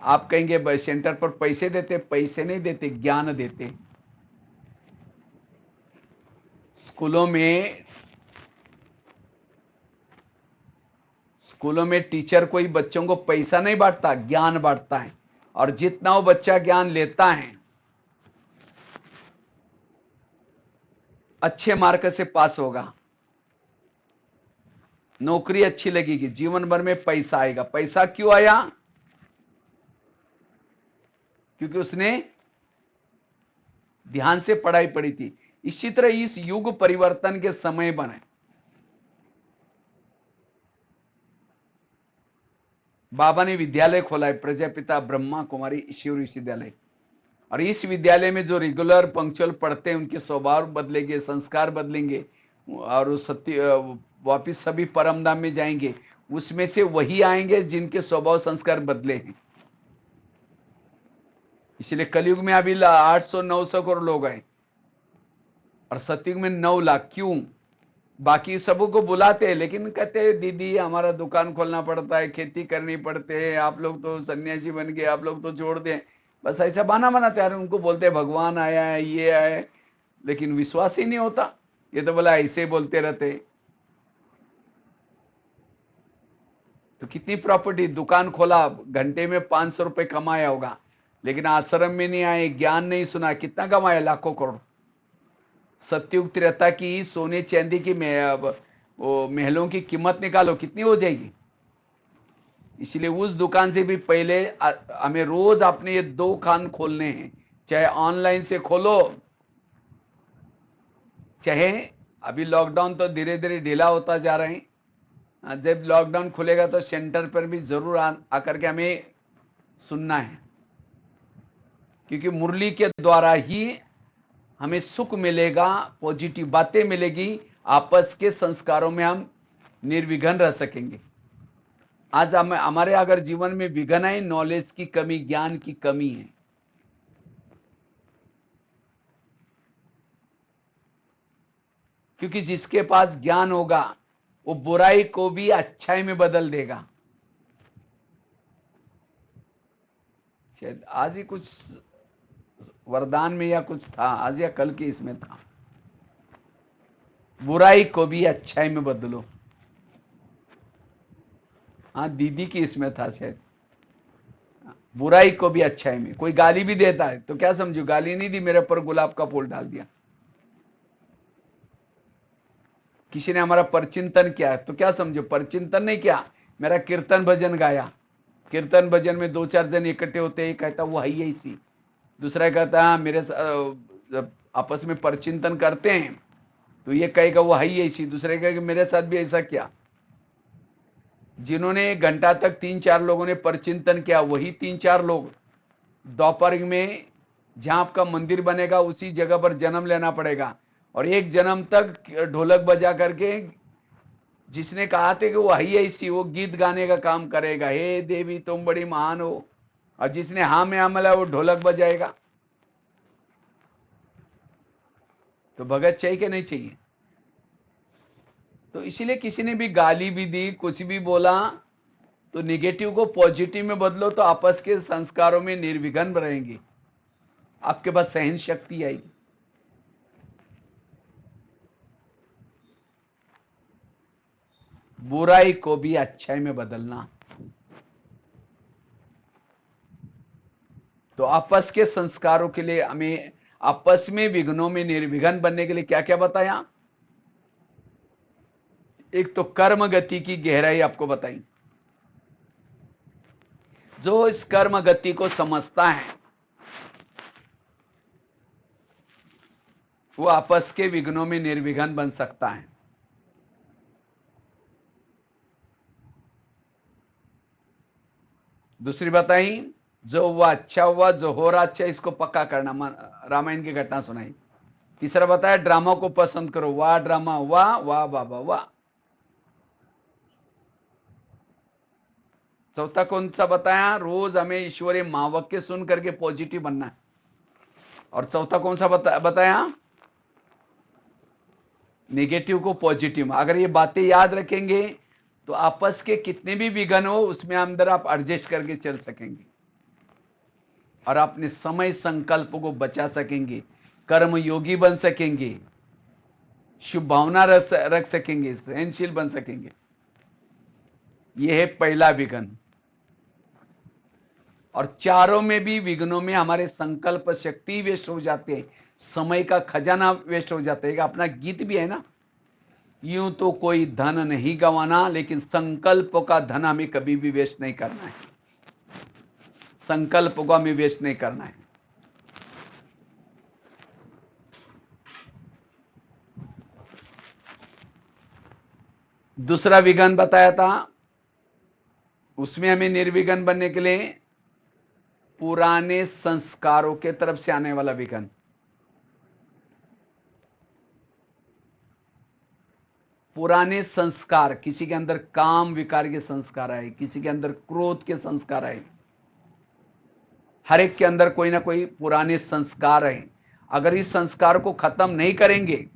आप कहेंगे सेंटर पर पैसे देते, पैसे नहीं देते, ज्ञान देते। स्कूलों में टीचर कोई बच्चों को पैसा नहीं बांटता, ज्ञान बांटता है। और जितना वो बच्चा ज्ञान लेता है, अच्छे मार्क से पास होगा। नौकरी अच्छी लगेगी, जीवन भर में पैसा आएगा। पैसा क्यों आया? क्योंकि उसने ध्यान से पढ़ाई पढ़ी थी। इसी तरह इस युग परिवर्तन के समय बने, बाबा ने विद्यालय खोला है, प्रजापिता ब्रह्मा कुमारी शिव विश्वविद्यालय। और इस विद्यालय में जो रेगुलर पंक्चुअल पढ़ते हैं उनके स्वभाव बदलेंगे, संस्कार बदलेंगे, और सत्य वापिस सभी परम धाम में जाएंगे। उसमें से वही आएंगे जिनके स्वभाव संस्कार बदले हैं। इसलिए कलयुग में अभी 800-900 करोड़ लोग हैं और सतयुग में 9 लाख। क्यों? बाकी सबको बुलाते हैं, लेकिन कहते हैं दीदी हमारा दुकान खोलना पड़ता है, खेती करनी पड़ते है, आप लोग तो सन्यासी बन गए, आप लोग तो छोड़ दें। बस ऐसा बहाना बनाते हैं। उनको बोलते हैं भगवान आया है, ये आया, लेकिन विश्वास ही नहीं होता। ये तो बोला ऐसे बोलते रहते। तो कितनी प्रॉपर्टी, दुकान खोला, घंटे में 500 रुपए कमाया होगा, लेकिन आश्रम में नहीं आए, ज्ञान नहीं सुना, कितना कमाया? लाखों करोड़। सत्युग त्रेता की सोने चांदी की वो महलों की कीमत निकालो, कितनी हो जाएगी? इसलिए उस दुकान से भी पहले हमें रोज अपने ये 2 कान खोलने हैं। चाहे ऑनलाइन से खोलो, चाहे अभी लॉकडाउन तो धीरे धीरे ढीला होता जा रहे हैं। जब लॉकडाउन खुलेगा तो सेंटर पर भी जरूर आकर के हमें सुनना है, क्योंकि मुरली के द्वारा ही हमें सुख मिलेगा, पॉजिटिव बातें मिलेगी, आपस के संस्कारों में हम निर्विघ्न रह सकेंगे। आज हमारे अगर जीवन में विघ्न है, नॉलेज की कमी, ज्ञान की कमी है। क्योंकि जिसके पास ज्ञान होगा वो बुराई को भी अच्छाई में बदल देगा। शायद आज ही कुछ वरदान में या कुछ था, आज या कल के इसमें था, बुराई को भी अच्छाई में बदलो। हाँ, दीदी की इसमें था शायद, बुराई को भी अच्छाई में। कोई गाली भी देता है तो क्या समझो, गाली नहीं दी, मेरे पर गुलाब का फूल डाल दिया। किसी ने हमारा परचिंतन किया तो क्या समझो, परचिंतन नहीं किया, मेरा कीर्तन भजन गाया। कीर्तन भजन में 2-4 जन इकट्ठे होते हैं, कहता वो है ऐसी। दूसरा कहता है मेरे जब आपस में परचिंतन करते हैं तो ये कहेगा वो है ऐसी, दूसरे कहेगा मेरे साथ भी ऐसा किया। जिन्होंने 1 घंटा तक 3-4 लोगों ने परचिंतन किया, वही 3-4 लोग दोपहर में जहां आपका मंदिर बनेगा उसी जगह पर जन्म लेना पड़ेगा। और 1 जन्म तक ढोलक बजा करके जिसने कहा था कि वो है ऐसी, वो गीत गाने का काम करेगा, हे देवी तुम बड़ी महान हो। और जिसने हाँ में हमला वो ढोलक बजाएगा। तो भगत चाहिए कि नहीं चाहिए? तो इसीलिए किसी ने भी गाली भी दी, कुछ भी बोला, तो निगेटिव को पॉजिटिव में बदलो, तो आपस के संस्कारों में निर्विघ्न रहेंगे, आपके पास सहन शक्ति आएगी। बुराई को भी अच्छाई में बदलना। तो आपस के संस्कारों के लिए हमें आपस में विघ्नों में निर्विघ्न बनने के लिए क्या क्या बताया? एक तो कर्म गति की गहराई आपको बताई। जो इस कर्म गति को समझता है वो आपस के विघ्नों में निर्विघ्न बन सकता है। दूसरी बताई, जो हुआ अच्छा हुआ, जो हो रहा अच्छा, इसको पक्का करना, रामायण की घटना सुनाई। तीसरा बताया ड्रामा को पसंद करो, वाह ड्रामा, वाह वाह बाबा वाह। चौथा कौन सा बताया? रोज हमें ईश्वरीय महावाक्य सुन करके पॉजिटिव बनना है। और चौथा कौन सा बताया? नेगेटिव को पॉजिटिव। अगर ये बातें याद रखेंगे तो आपस के कितने भी विघ्न हो उसमें अंदर आप एडजस्ट करके चल सकेंगे और अपने समय संकल्प को बचा सकेंगे, कर्म योगी बन सकेंगे, शुभ भावना रख सकेंगे, सहनशील बन सकेंगे। यह है पहला विघ्न। और चारों में भी विघ्नों में हमारे संकल्प शक्ति वेस्ट हो जाते हैं, समय का खजाना वेस्ट हो जाता है। अपना गीत भी है ना, यूं तो कोई धन नहीं गंवाना, लेकिन संकल्प का धन हमें कभी भी वेस्ट नहीं करना है। संकल्प को हमें वेस्ट नहीं करना है। दूसरा विघन बताया था, उसमें हमें निर्विघन बनने के लिए पुराने संस्कारों के तरफ से आने वाला विघन। पुराने संस्कार, किसी के अंदर काम विकार के संस्कार आए, किसी के अंदर क्रोध के संस्कार आए, हर एक के अंदर कोई ना कोई पुराने संस्कार है। अगर इस संस्कार को खत्म नहीं करेंगे,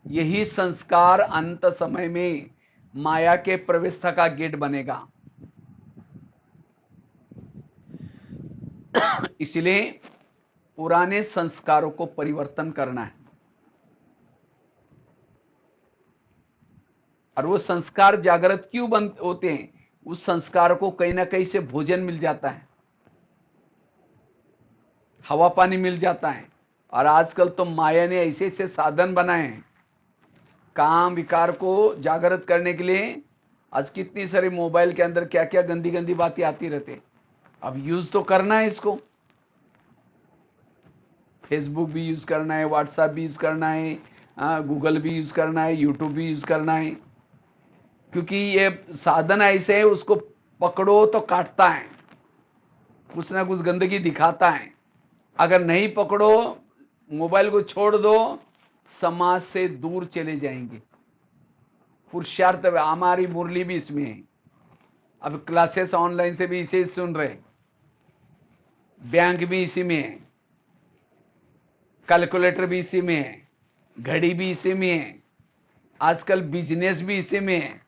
यही संस्कार अंत समय में माया के प्रवेशता का गेट बनेगा। इसलिए पुराने संस्कारों को परिवर्तन करना है। और वो संस्कार जागृत क्यों बन होते हैं? उस संस्कार को कहीं ना कहीं से भोजन मिल जाता है, हवा पानी मिल जाता है। और आजकल तो माया ने ऐसे ऐसे साधन बनाए हैं काम विकार को जागृत करने के लिए। आज कितनी सारी मोबाइल के अंदर क्या क्या गंदी गंदी बातें आती रहते। अब यूज तो करना है इसको। फेसबुक भी यूज करना है, व्हाट्सएप भी यूज करना है, गूगल भी यूज करना है, यूट्यूब भी यूज करना है। क्योंकि ये साधन ऐसे है, उसको पकड़ो तो काटता है, कुछ ना कुछ गंदगी दिखाता है। अगर नहीं पकड़ो, मोबाइल को छोड़ दो, समाज से दूर चले जाएंगे। पुरुषार्थ हमारी मुरली भी इसमें है। अब क्लासेस ऑनलाइन से भी इसे सुन रहे, बैंक भी इसी में है, कैलकुलेटर भी इसी में है, घड़ी भी इसी में है, आजकल बिजनेस भी इसी में है।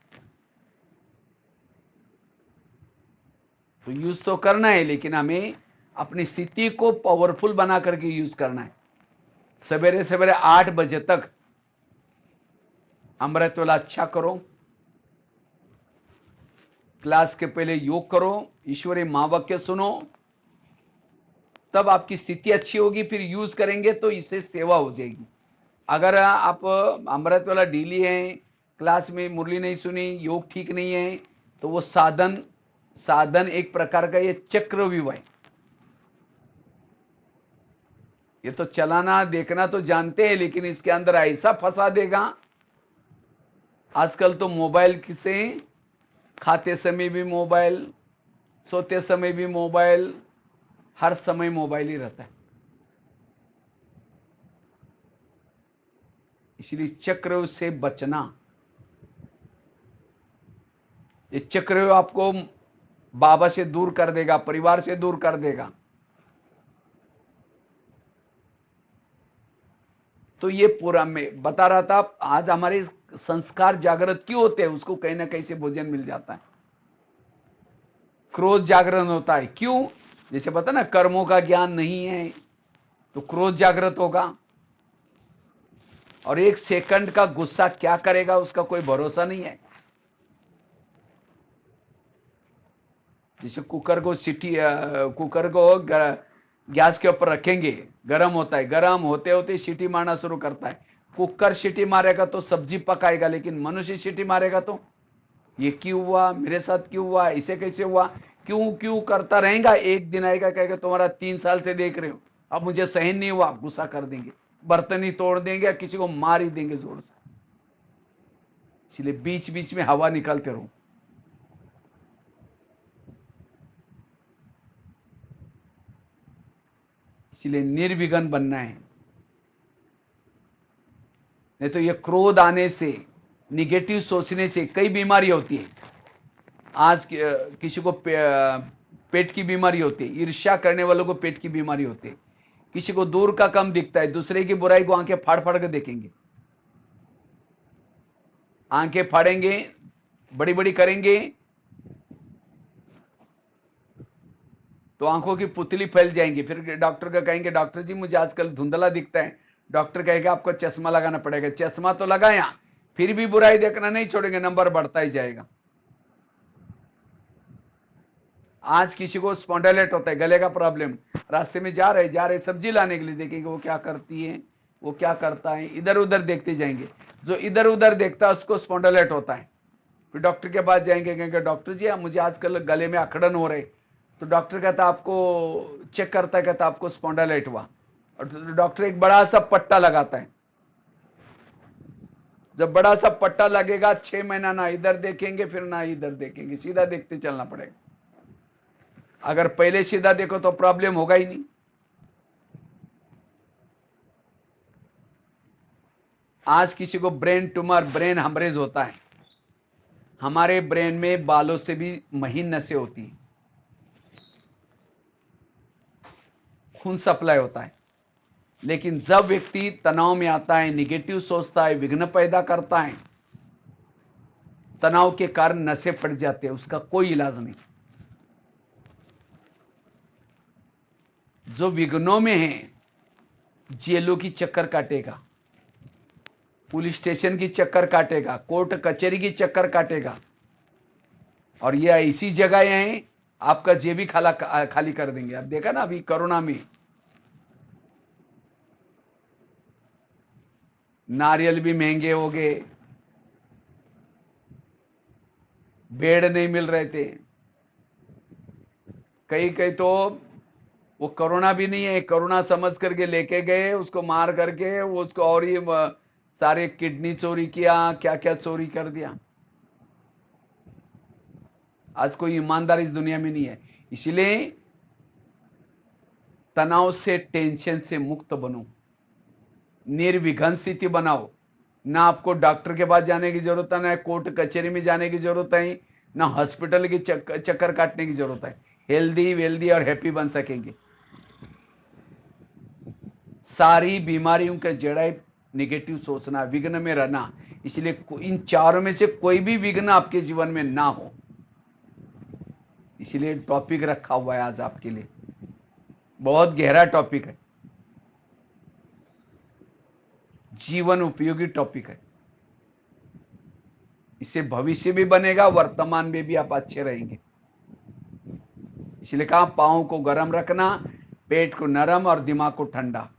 तो यूज तो करना है, लेकिन हमें अपनी स्थिति को पावरफुल बना करके यूज करना है। सवेरे सवेरे 8 बजे तक अमृत वाला अच्छा करो, क्लास के पहले योग करो, ईश्वरीय महावाक्य सुनो, तब आपकी स्थिति अच्छी होगी। फिर यूज करेंगे तो इससे सेवा हो जाएगी। अगर आप अमृत वाला ढीली है, क्लास में मुरली नहीं सुनी, योग ठीक नहीं है, तो वो साधन एक प्रकार का ये चक्रव्यूह है। ये तो चलाना देखना तो जानते हैं, लेकिन इसके अंदर ऐसा फंसा देगा। आजकल तो मोबाइल से खाते समय भी मोबाइल, सोते समय भी मोबाइल, हर समय मोबाइल ही रहता है। इसलिए चक्रव्यूह से बचना। ये चक्रव्यूह आपको बाबा से दूर कर देगा, परिवार से दूर कर देगा। तो ये पूरा मैं बता रहा था, आज हमारे संस्कार जागृत क्यों होते हैं? उसको कहीं ना कहीं से भोजन मिल जाता है। क्रोध जागरण होता है, क्यों? जैसे पता ना, कर्मों का ज्ञान नहीं है तो क्रोध जागृत होगा। और एक सेकंड का गुस्सा क्या करेगा उसका कोई भरोसा नहीं है। जैसे कुकर को गैस के ऊपर रखेंगे, गर्म होता है, गर्म होते होते सीटी मारना शुरू करता है। कुकर सीटी मारेगा तो सब्जी पकाएगा, लेकिन मनुष्य सीटी मारेगा तो ये क्यों हुआ, मेरे साथ क्यों हुआ, इसे कैसे हुआ, क्यों क्यों करता रहेगा। एक दिन आएगा कहेगा तुम्हारा 3 साल से देख रहे हो, अब मुझे सहन नहीं हुआ, गुस्सा कर देंगे, बर्तन ही तोड़ देंगे या किसी को मार ही देंगे जोर से। इसलिए बीच बीच में हवा निकालते रहो। इसलिए निर्विघ्न बनना है। नहीं तो ये क्रोध आने से, निगेटिव सोचने से कई बीमारी होती है। आज किसी को पेट की बीमारी होती है, ईर्ष्या करने वालों को पेट की बीमारी होती है। किसी को दूर का कम दिखता है, दूसरे की बुराई को आंखें फाड़ फाड़ के देखेंगे, आंखें फाड़ेंगे, बड़ी बड़ी करेंगे तो आंखों की पुतली फैल जाएंगी। फिर डॉक्टर का कहेंगे डॉक्टर जी मुझे आजकल धुंधला दिखता है। डॉक्टर कहेगा आपको चश्मा लगाना पड़ेगा। चश्मा तो लगाया, फिर भी बुराई देखना नहीं छोड़ेंगे, नंबर बढ़ता ही जाएगा। आज किसी को स्पॉन्डिलाइट होता है, गले का प्रॉब्लम, रास्ते में जा रहे सब्जी लाने के लिए, देखेंगे वो क्या करती है, वो क्या करता है, इधर उधर देखते जाएंगे। जो इधर उधर देखता है उसको स्पॉन्डिलाइट होता है। फिर डॉक्टर के पास जाएंगे, कहेंगे डॉक्टर जी मुझे आजकल गले में अकड़न हो रहे। तो डॉक्टर कहता आपको चेक करता है, कहता आपको स्पॉन्डिलाइट हुआ। और डॉक्टर एक बड़ा सा पट्टा लगाता है। जब बड़ा सा पट्टा लगेगा 6 महीना ना इधर देखेंगे फिर ना इधर देखेंगे, सीधा देखते चलना पड़ेगा। अगर पहले सीधा देखो तो प्रॉब्लम होगा ही नहीं। आज किसी को ब्रेन ट्यूमर, ब्रेन हेमरेज होता है। हमारे ब्रेन में बालों से भी महीन नसें होती हैं, खून सप्लाई होता है। लेकिन जब व्यक्ति तनाव में आता है, निगेटिव सोचता है, विघ्न पैदा करता है, तनाव के कारण नसें फट जाते हैं, उसका कोई इलाज नहीं। जो विघ्नों में है, जेलों की चक्कर काटेगा, पुलिस स्टेशन की चक्कर काटेगा, कोर्ट कचहरी की चक्कर काटेगा। और ये ऐसी जगह हैं आपका जेब भी खाली कर देंगे। आप देखा ना अभी कोरोना में नारियल भी महंगे हो गए, बेड नहीं मिल रहे थे। कई कई तो वो कोरोना भी नहीं है, कोरोना समझ करके लेके गए, उसको मार करके वो उसको और ये सारे किडनी चोरी किया, क्या क्या चोरी कर दिया। आज कोई ईमानदार इस दुनिया में नहीं है। इसलिए तनाव से, टेंशन से मुक्त बनो, निर्विघ्न स्थिति बनाओ। ना आपको डॉक्टर के पास जाने की जरूरत है, ना कोर्ट कचहरी में जाने की जरूरत है, ना हॉस्पिटल की चक्कर काटने की जरूरत है। हेल्दी वेल्दी और हैप्पी बन सकेंगे। सारी बीमारियों के जड़ निगेटिव सोचना, विघ्न में रहना। इसलिए इन चारों में से कोई भी विघ्न आपके जीवन में ना हो, इसलिए टॉपिक रखा हुआ है आज आपके लिए। बहुत गहरा टॉपिक है, जीवन उपयोगी टॉपिक है। इससे भविष्य भी बनेगा, वर्तमान में भी आप अच्छे रहेंगे। इसलिए कहा पाँव को गर्म रखना, पेट को नरम और दिमाग को ठंडा।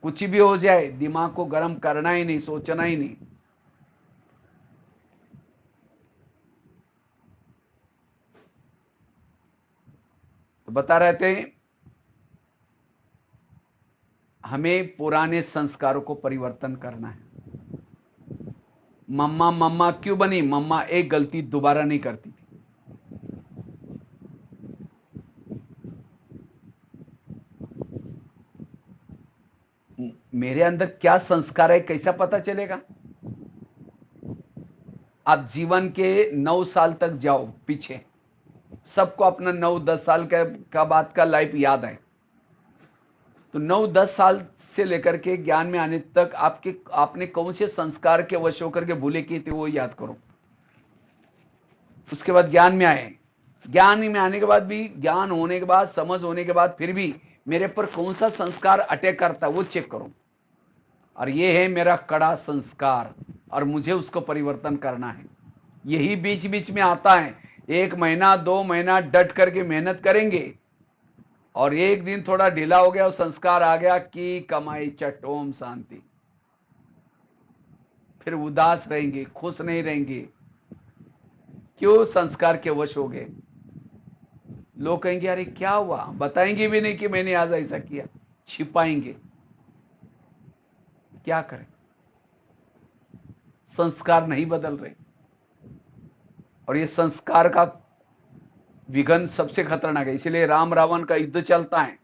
कुछ भी हो जाए दिमाग को गर्म करना ही नहीं, सोचना ही नहीं। तो बता रहे थे हमें पुराने संस्कारों को परिवर्तन करना है। मम्मा मम्मा क्यों बनी? मम्मा एक गलती दोबारा नहीं करती थी। मेरे अंदर क्या संस्कार है कैसा पता चलेगा? आप जीवन के 9 साल तक जाओ पीछे, सबको अपना 9-10 साल का बाद का लाइफ याद है। तो 9-10 साल से लेकर के ज्ञान में आने तक आपने कौन से संस्कार के वश होकर के भूले किए थे वो याद करो। उसके बाद ज्ञान में आए, ज्ञान में आने के बाद भी, ज्ञान होने के बाद, समझ होने के बाद फिर भी मेरे पर कौन सा संस्कार अटैक करता है वो चेक करो। और ये है मेरा कड़ा संस्कार और मुझे उसको परिवर्तन करना है। यही बीच बीच में आता है। 1 महीना 2 महीना डट करके मेहनत करेंगे और एक दिन थोड़ा ढीला हो गया और संस्कार आ गया कि कमाई चट ओम शांति। फिर उदास रहेंगे, खुश नहीं रहेंगे। क्यों? संस्कार के वश हो गए। लोग कहेंगे अरे क्या हुआ, बताएंगे भी नहीं कि मैंने आज ऐसा किया, छिपाएंगे। क्या करें? संस्कार नहीं बदल रहे। और ये संस्कार का विघन सबसे खतरनाक है। इसलिए राम रावण का युद्ध चलता है।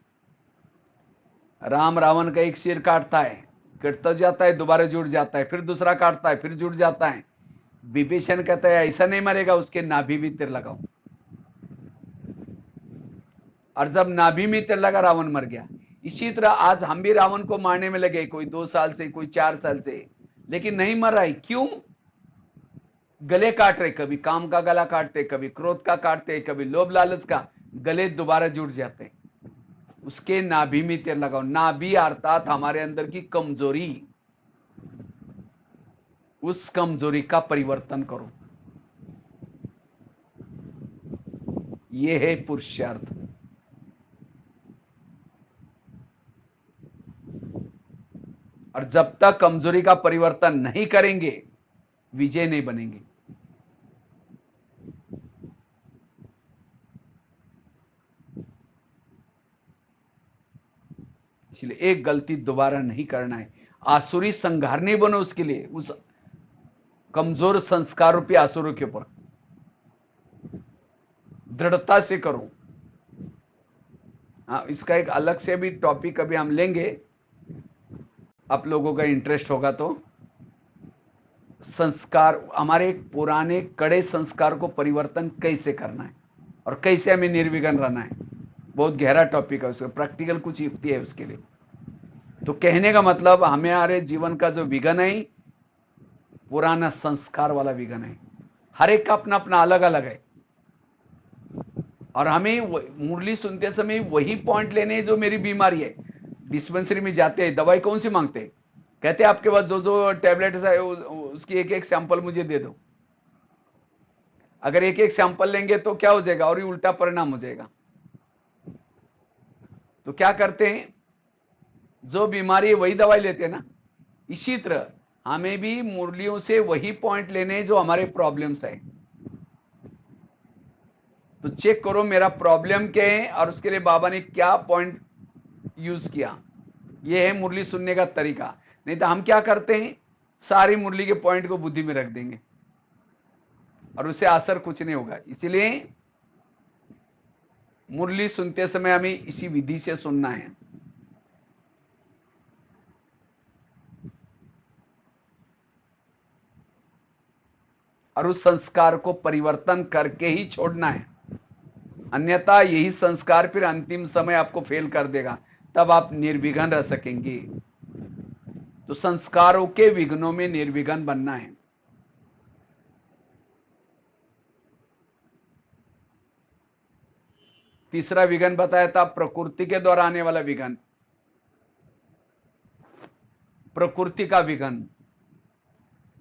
राम रावण का एक सिर काटता है, कटता जाता है, दोबारा जुड़ जाता है, फिर दूसरा काटता है, फिर जुड़ जाता है। विभीषण कहता है ऐसा नहीं मरेगा, उसके नाभि में तीर लगाओ। और जब नाभि में तीर लगा रावण मर गया। इसी तरह आज हम भी रावण को मारने में लगे, कोई 2 साल से, कोई 4 साल से, लेकिन नहीं मर रहा है। क्यों? गले काट रहे, कभी काम का गला काटते, कभी क्रोध का काटते, कभी लोभ लालच का, गले दोबारा जुड़ जाते। उसके नाभि में तीर लगाओ। नाभि अर्थात हमारे अंदर की कमजोरी, उस कमजोरी का परिवर्तन करो। यह है पुरुषार्थ। और जब तक कमजोरी का परिवर्तन नहीं करेंगे, विजय नहीं बनेंगे। इसलिए एक गलती दोबारा नहीं करना है। आसुरी संघार नहीं बनो उसके लिए, उस कमजोर संस्कार रूपी आसुरों के ऊपर दृढ़ता से करो। हाँ, इसका एक अलग से भी टॉपिक अभी हम लेंगे, आप लोगों का इंटरेस्ट होगा तो। संस्कार, हमारे एक पुराने कड़े संस्कार को परिवर्तन कैसे करना है और कैसे हमें निर्विघ्न रहना है, बहुत गहरा टॉपिक है, उसका प्रैक्टिकल कुछ युक्ति है उसके लिए। तो कहने का मतलब, हमारे जीवन का जो विघन है, पुराना संस्कार वाला विघन है। हर एक का अपना अपना अलग अलग है, और हमें मुरली सुनते समय वही पॉइंट लेने जो मेरी बीमारी है। डिस्पेंसरी में जाते हैं, दवाई कौन सी मांगते हैं? कहते हैं आपके पास जो जो टैबलेट है उसकी एक एक सैंपल मुझे दे दो। अगर एक एक सैंपल लेंगे तो क्या हो जाएगा, और ही उल्टा परिणाम हो जाएगा। तो क्या करते हैं, जो बीमारी है वही दवाई लेते हैं ना। इसी तरह हमें भी मुरलियों से वही पॉइंट लेने जो हमारे प्रॉब्लम्स है। तो चेक करो मेरा प्रॉब्लम क्या है, और उसके लिए बाबा ने क्या पॉइंट यूज किया। यह है मुरली सुनने का तरीका। नहीं तो हम क्या करते हैं, सारी मुरली के पॉइंट को बुद्धि में रख देंगे और उससे असर कुछ नहीं होगा। इसलिए मुरली सुनते समय हमें इसी विधि से सुनना है। और उस संस्कार को परिवर्तन करके ही छोड़ना है, अन्यथा यही संस्कार फिर अंतिम समय आपको फेल कर देगा, तब आप निर्विघ्न रह सकेंगे। तो संस्कारों के विघ्नों में निर्विघ्न बनना है। तीसरा विघ्न बताया था, प्रकृति के द्वारा आने वाला विघ्न, प्रकृति का विघ्न।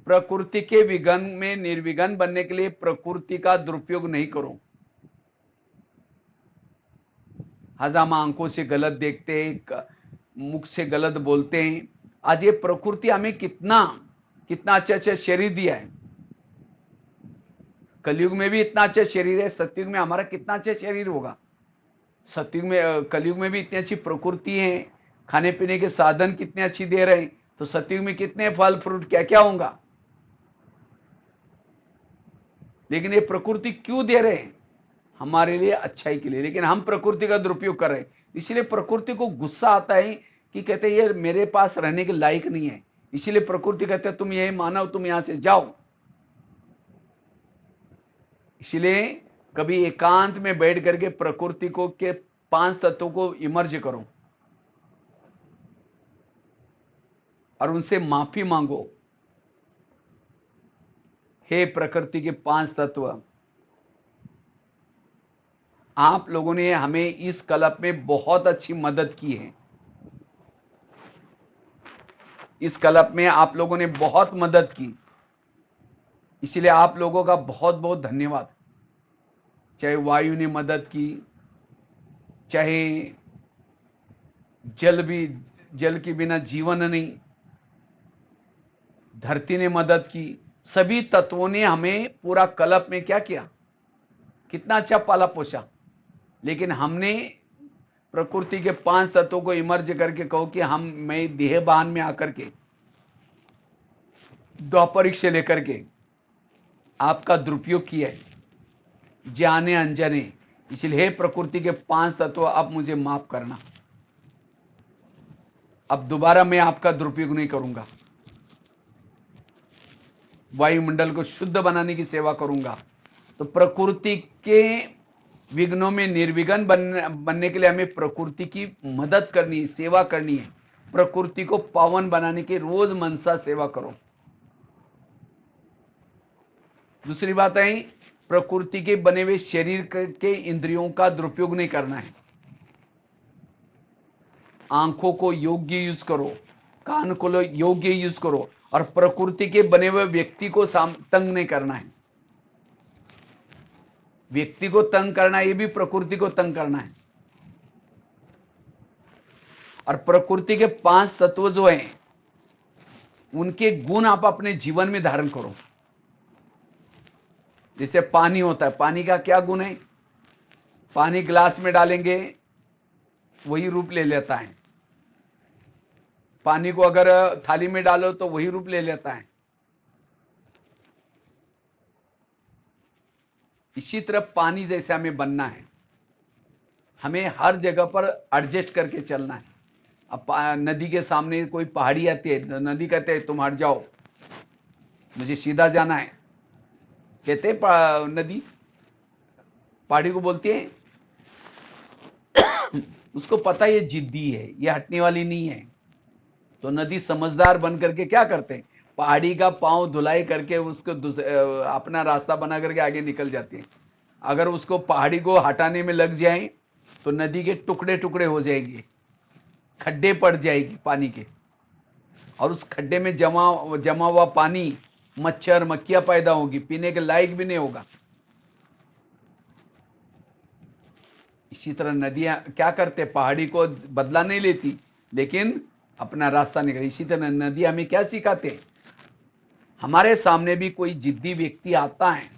प्रकृति के विघ्न में निर्विघ्न बनने के लिए प्रकृति का दुरुपयोग नहीं करो। हजामा आंखों से गलत देखते हैं, मुख से गलत बोलते हैं। आज ये प्रकृति हमें कितना कितना अच्छा शरीर दिया है। कलयुग में भी इतना अच्छा शरीर है, सतयुग में हमारा कितना अच्छा शरीर होगा। सतयुग में, कलयुग में भी इतनी अच्छी प्रकृति है, खाने पीने के साधन कितने अच्छी दे रहे हैं, तो सतयुग में कितने फल फ्रूट क्या क्या होगा। लेकिन ये प्रकृति क्यों दे रहे हैं? हमारे लिए अच्छाई के लिए। लेकिन हम प्रकृति का दुरुपयोग कर रहे हैं। इसलिए प्रकृति को गुस्सा आता है कि कहते हैं ये मेरे पास रहने के लायक नहीं है। इसलिए प्रकृति कहते हैं तुम ये मानव, तुम यहां से जाओ। इसलिए कभी एकांत में बैठ करके प्रकृति को के 5 तत्वों को इमर्ज करो और उनसे माफी मांगो। हे प्रकृति के 5 तत्व, आप लोगों ने हमें इस कल्प में बहुत अच्छी मदद की है। इस कल्प में आप लोगों ने बहुत मदद की, इसलिए आप लोगों का बहुत बहुत धन्यवाद। चाहे वायु ने मदद की, चाहे जल के बिना जीवन नहीं, धरती ने मदद की, सभी तत्वों ने हमें पूरा कल्प में क्या किया, कितना अच्छा पाला पोसा। लेकिन हमने प्रकृति के 5 तत्वों को इमर्ज करके कहो कि मैं देहबान में आकर के द्वापरिक से लेकर के आपका दुरुपयोग किया है, जाने अनजाने। इसलिए हे प्रकृति के 5 तत्व, आप मुझे माफ करना। अब दोबारा मैं आपका दुरुपयोग नहीं करूंगा। वायुमंडल को शुद्ध बनाने की सेवा करूंगा। तो प्रकृति के विघ्नों में निर्विघ्न बनने के लिए हमें प्रकृति की मदद करनी है, सेवा करनी है। प्रकृति को पावन बनाने की रोज मनसा सेवा करो। दूसरी बात है, प्रकृति के बने हुए शरीर के इंद्रियों का दुरुपयोग नहीं करना है। आंखों को योग्य यूज करो, कान को योग्य यूज करो, और प्रकृति के बने हुए व्यक्ति को तंग नहीं करना है। व्यक्ति को तंग करना, ये भी प्रकृति को तंग करना है। और प्रकृति के 5 तत्व जो हैं, उनके गुण आप अपने जीवन में धारण करो। जैसे पानी होता है, पानी का क्या गुण है? पानी ग्लास में डालेंगे वही रूप ले लेता है, पानी को अगर थाली में डालो तो वही रूप ले लेता है। इसी तरह पानी जैसे हमें बनना है, हमें हर जगह पर एडजस्ट करके चलना है। अब नदी के सामने कोई पहाड़ी आती है, नदी कहते हैं तुम हट जाओ, मुझे सीधा जाना है, कहते हैं नदी पहाड़ी को बोलती है। उसको पता है ये जिद्दी है, ये हटने वाली नहीं है। तो नदी समझदार बन करके क्या करते हैं, पहाड़ी का पांव धुलाई करके उसको अपना रास्ता बना करके आगे निकल जाती है। अगर उसको पहाड़ी को हटाने में लग जाए तो नदी के टुकड़े टुकड़े हो जाएंगे, खड्डे पड़ जाएगी पानी के, और उस खड्डे में जमा हुआ पानी मच्छर मक्खियां पैदा होगी, पीने के लायक भी नहीं होगा। इसी तरह नदियां क्या करते, पहाड़ी को बदला नहीं लेती लेकिन अपना रास्ता निकल। इसी तरह नदी हमें क्या सिखाते, हमारे सामने भी कोई जिद्दी व्यक्ति आता है,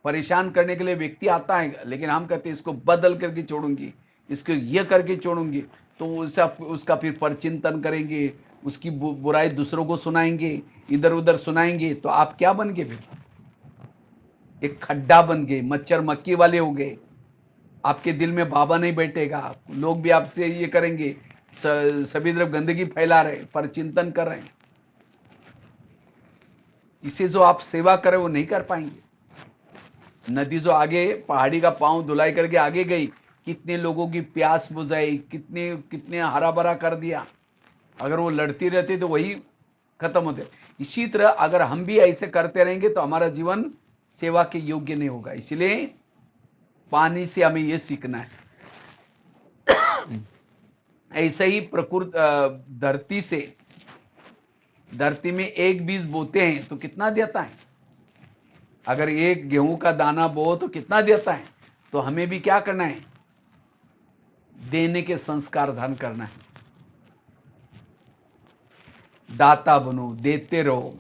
परेशान करने के लिए व्यक्ति आता है, लेकिन हम कहते हैं इसको बदल करके छोड़ूंगी, इसको ये करके छोड़ूंगी, तो उसका फिर परचिंतन करेंगे, उसकी बुराई दूसरों को सुनाएंगे, इधर उधर सुनाएंगे, तो आप क्या बन गए? फिर एक खड्डा बन गए, मच्छर मक्खी वाले हो गए। आपके दिल में बाबा नहीं बैठेगा, लोग भी आपसे ये करेंगे, सभी तरफ गंदगी फैला रहे, परचिंतन कर रहे हैं। इसे जो आप सेवा करें वो नहीं कर पाएंगे। नदी जो आगे पहाड़ी का पांव धुलाई करके आगे गई, कितने लोगों की प्यास बुझाई, कितने कितने हरा भरा कर दिया। अगर वो लड़ती रहती तो वही खत्म होते। इसी तरह अगर हम भी ऐसे करते रहेंगे तो हमारा जीवन सेवा के योग्य नहीं होगा। इसलिए पानी से हमें यह सीखना है। ऐसे ही प्रकृति धरती में एक बीज बोते हैं तो कितना देता है? अगर एक गेहूं का दाना बो तो कितना देता है? तो हमें भी क्या करना है, देने के संस्कार धारण करना है। दाता बनो, देते रहो।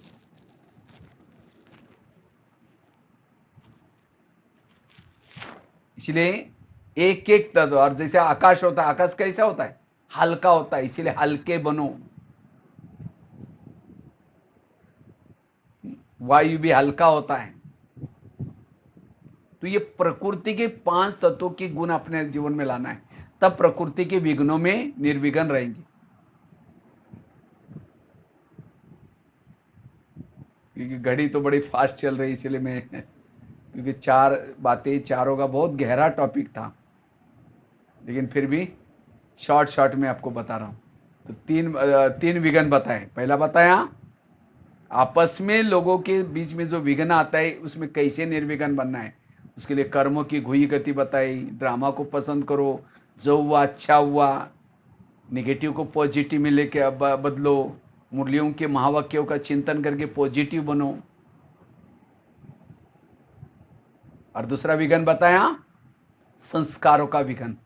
इसलिए एक एक तत्व, और जैसे आकाश होता है, आकाश कैसा होता है? हल्का होता है, इसीलिए हल्के बनो। वायु भी हल्का होता है। तो ये प्रकृति के 5 तत्वों के गुण अपने जीवन में लाना है, तब प्रकृति के विघ्नों में निर्विघ्न रहेंगे। क्योंकि घड़ी तो बड़ी फास्ट चल रही, इसलिए मैं क्योंकि 4 बातें, चारों का बहुत गहरा टॉपिक था, लेकिन फिर भी शॉर्ट में आपको बता रहा हूं। तो तीन विघ्न बताए। पहला बताया आपस में लोगों के बीच में जो विघ्न आता है उसमें कैसे निर्विघ्न बनना है। उसके लिए कर्मों की घुई गति बताई, ड्रामा को पसंद करो, जो हुआ अच्छा हुआ, निगेटिव को पॉजिटिव में लेके बदलो, मुरलियों के महावाक्यों का चिंतन करके पॉजिटिव बनो। और दूसरा विघ्न बताया संस्कारों का विघ्न।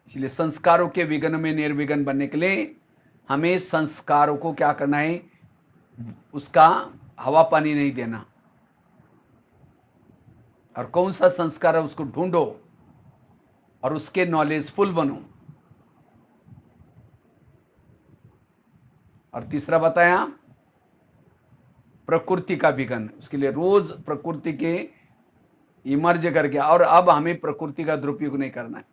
इसलिए संस्कारों के विघ्न में निर्विघ्न बनने के लिए हमें संस्कारों को क्या करना है, उसका हवा पानी नहीं देना। और कौन सा संस्कार है उसको ढूंढो और उसके नॉलेजफुल बनो। और तीसरा बताया प्रकृति का विघ्न। उसके लिए रोज प्रकृति के इमर्ज करके, और अब हमें प्रकृति का दुरुपयोग नहीं करना है।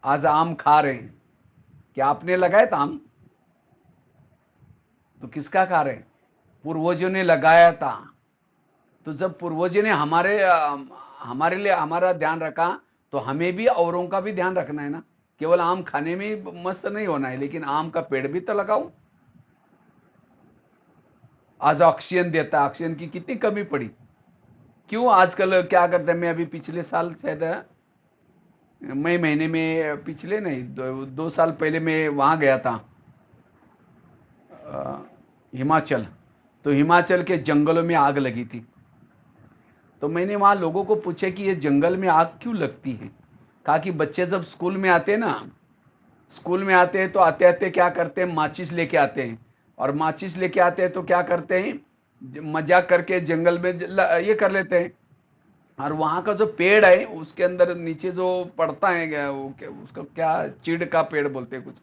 आज आम खा रहे हैं, क्या आपने लगाया था आम? तो किसका खा रहे हैं? पूर्वजों ने लगाया था। तो जब पूर्वजों ने हमारे लिए हमारा ध्यान रखा, तो हमें भी औरों का भी ध्यान रखना है ना। केवल आम खाने में ही मस्त नहीं होना है, लेकिन आम का पेड़ भी तो लगाओ। आज ऑक्सीजन देता है, ऑक्सीजन की कितनी कमी पड़ी। क्यों आजकल क्या करते हैं, मैं अभी पिछले साल शायद मई महीने में, पिछले नहीं 2 साल पहले मैं वहाँ गया था हिमाचल। तो हिमाचल के जंगलों में आग लगी थी। तो मैंने वहाँ लोगों को पूछा कि ये जंगल में आग क्यों लगती है। कहा कि बच्चे जब स्कूल में आते हैं ना, स्कूल में आते हैं तो आते आते क्या करते हैं, माचिस लेके आते हैं, और माचिस लेके आते हैं तो क्या करते हैं, मजाक करके जंगल में ये कर लेते हैं। और वहाँ का जो पेड़ है उसके अंदर नीचे जो पड़ता है उसका क्या, चीड़ का पेड़ बोलते हैं कुछ,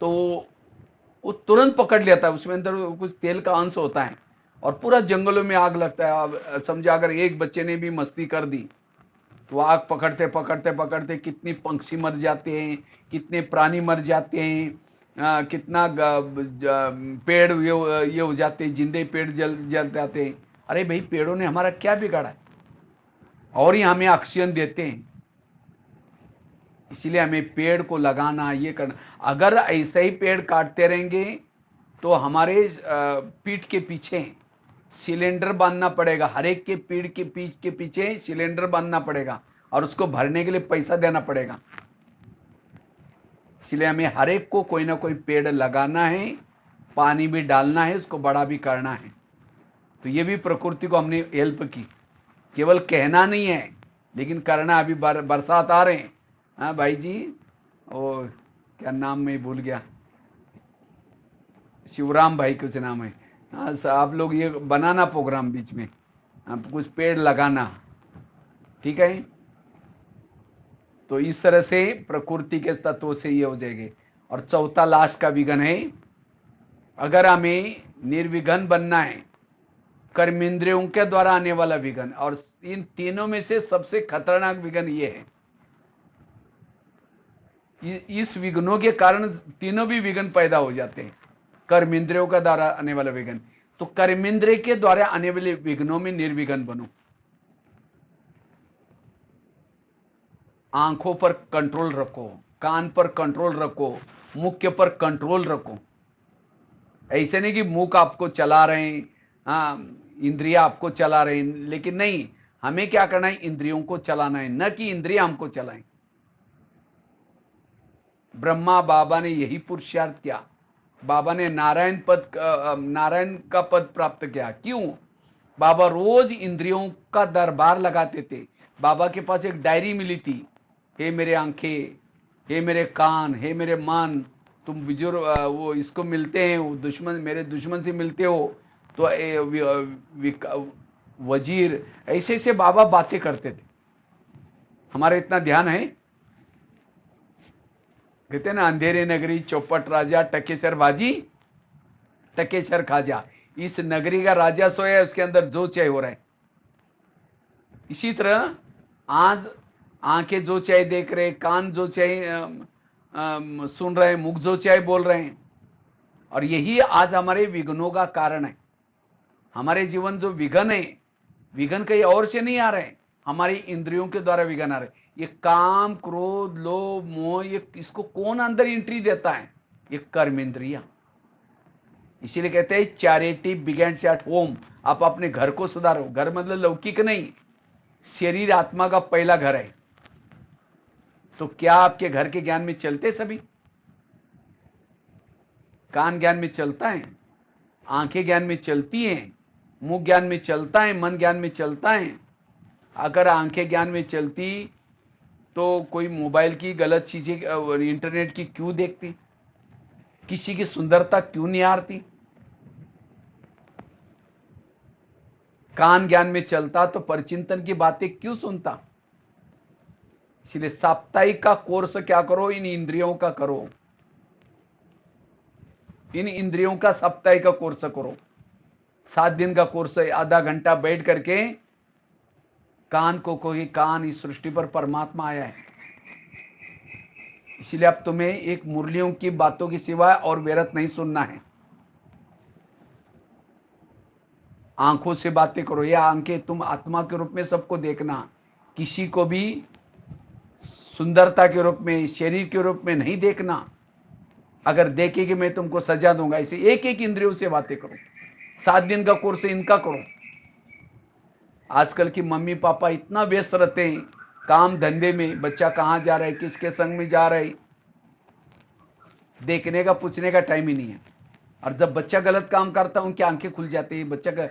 तो वो तुरंत पकड़ लेता है, उसमें अंदर कुछ तेल का अंश होता है और पूरा जंगलों में आग लगता है। अब समझो अगर एक बच्चे ने भी मस्ती कर दी तो आग पकड़ते पकड़ते पकड़ते कितनी पंछी मर जाते हैं, कितने प्राणी मर जाते हैं, कितना पेड़ ये हो जाते हैं, जिंदे पेड़ जल जाते हैं। अरे भाई, पेड़ों ने हमारा क्या बिगाड़ा है, और ही हमें ऑक्सीजन देते हैं। इसलिए हमें पेड़ को लगाना, ये करना। अगर ऐसे ही पेड़ काटते रहेंगे तो हमारे पीठ के पीछे सिलेंडर बांधना पड़ेगा, हर एक के पीठ के पीछे सिलेंडर बांधना पड़ेगा और उसको भरने के लिए पैसा देना पड़ेगा। इसलिए हमें हर एक को कोई ना कोई पेड़ लगाना है, पानी भी डालना है, उसको बड़ा भी करना है। तो ये भी प्रकृति को हमने हेल्प की, केवल कहना नहीं है लेकिन करना। अभी बरसात आ रहे हैं, हाँ भाई जी, वो क्या नाम मैं भूल गया, शिवराम भाई कुछ नाम है। हाँ, आप लोग ये बनाना प्रोग्राम बीच में, आप कुछ पेड़ लगाना, ठीक है। तो इस तरह से प्रकृति के तत्वों से ये हो जाएंगे। और चौथा लास्ट का विघन है, अगर हमें निर्विघन बनना है, कर्मेंद्रियों के द्वारा आने वाला विघन, और इन तीनों में से सबसे खतरनाक विघन ये है। इस विघ्नों के कारण तीनों भी विघन पैदा हो जाते हैं। कर्मेंद्रियों का द्वारा आने वाला विघन, तो कर्मेंद्रिय के द्वारा आने वाले विघ्नों में निर्विघन बनो। आंखों पर कंट्रोल रखो, कान पर कंट्रोल रखो, मुख के पर कंट्रोल रखो। ऐसे नहीं कि मुख आपको चला रहे हैं, हाँ, इंद्रिया आपको चला रहे हैं, लेकिन नहीं, हमें क्या करना है, इंद्रियों को चलाना है, न कि इंद्रिया हमको चलाएं। ब्रह्मा बाबा ने यही पुरुषार्थ किया। बाबा ने नारायण का पद प्राप्त किया। क्यों? बाबा रोज इंद्रियों का दरबार लगाते थे। बाबा के पास एक डायरी मिली थी, हे मेरे आंखें, हे मेरे कान, हे मेरे मन, तुम बुजुर्ग वो इसको मिलते हैं, वो दुश्मन, मेरे दुश्मन से मिलते हो तो वजीर, ऐसे ऐसे बाबा बातें करते थे। हमारा इतना ध्यान है। कहते ना, अंधेरे नगरी चौपट राजा, टकेसर बाजी टकेसर खाजा। इस नगरी का राजा सोया, उसके अंदर जो चाहे हो रहा है। इसी तरह आज आंखें जो चाहे देख रहे, कान जो चाहे सुन रहे, मुख जो चाहे बोल रहे हैं, और यही आज हमारे विघ्नों का कारण है। हमारे जीवन जो विघन है, विघन कहीं और से नहीं आ रहे, हमारी इंद्रियों के द्वारा विघन आ रहे। ये काम, क्रोध, लोभ, मोह, ये इसको कौन अंदर एंट्री देता है? ये कर्म इंद्रिया। इसीलिए कहते हैं चैरिटी बिगेन्स एट होम। आप अपने घर को सुधारो। घर मतलब लौकिक नहीं, शरीर आत्मा का पहला घर है। तो क्या आपके घर के ज्ञान में चलते सभी? कान ज्ञान में चलता है, आंखें ज्ञान में चलती हैं, मुंह ज्ञान में चलता है, मन ज्ञान में चलता है। अगर आंखें ज्ञान में चलती तो कोई मोबाइल की गलत चीजें, इंटरनेट की क्यों देखती? किसी की सुंदरता क्यों निहारती? कान ज्ञान में चलता तो परिचिंतन की बातें क्यों सुनता? इसलिए साप्ताहिक का कोर्स क्या करो, इन इंद्रियों का करो। इन इंद्रियों का साप्ताहिक का कोर्स करो। 7 दिन का कोर्स है, आधा घंटा बैठ करके कान को, कोई कान, इस सृष्टि पर परमात्मा आया है। इसलिए अब तुम्हें एक मुरलियों की बातों की सिवाय और व्यर्थ नहीं सुनना है। आंखों से बातें करो। ये आंखें तुम आत्मा के रूप में सबको देखना, किसी को भी सुंदरता के रूप में, शरीर के रूप में नहीं देखना। अगर देखेगी मैं तुमको सजा दूंगा। इसे एक एक इंद्रियों से बातें करो। 7 दिन का कोर्स इनका करो। आजकल की मम्मी पापा इतना व्यस्त रहते हैं काम धंधे में, बच्चा कहाँ जा रहा है, किसके संग में जा रहा है, देखने का, पूछने का टाइम ही नहीं है। और जब बच्चा गलत काम करता है उनकी आंखें खुल जाती है, बच्चा का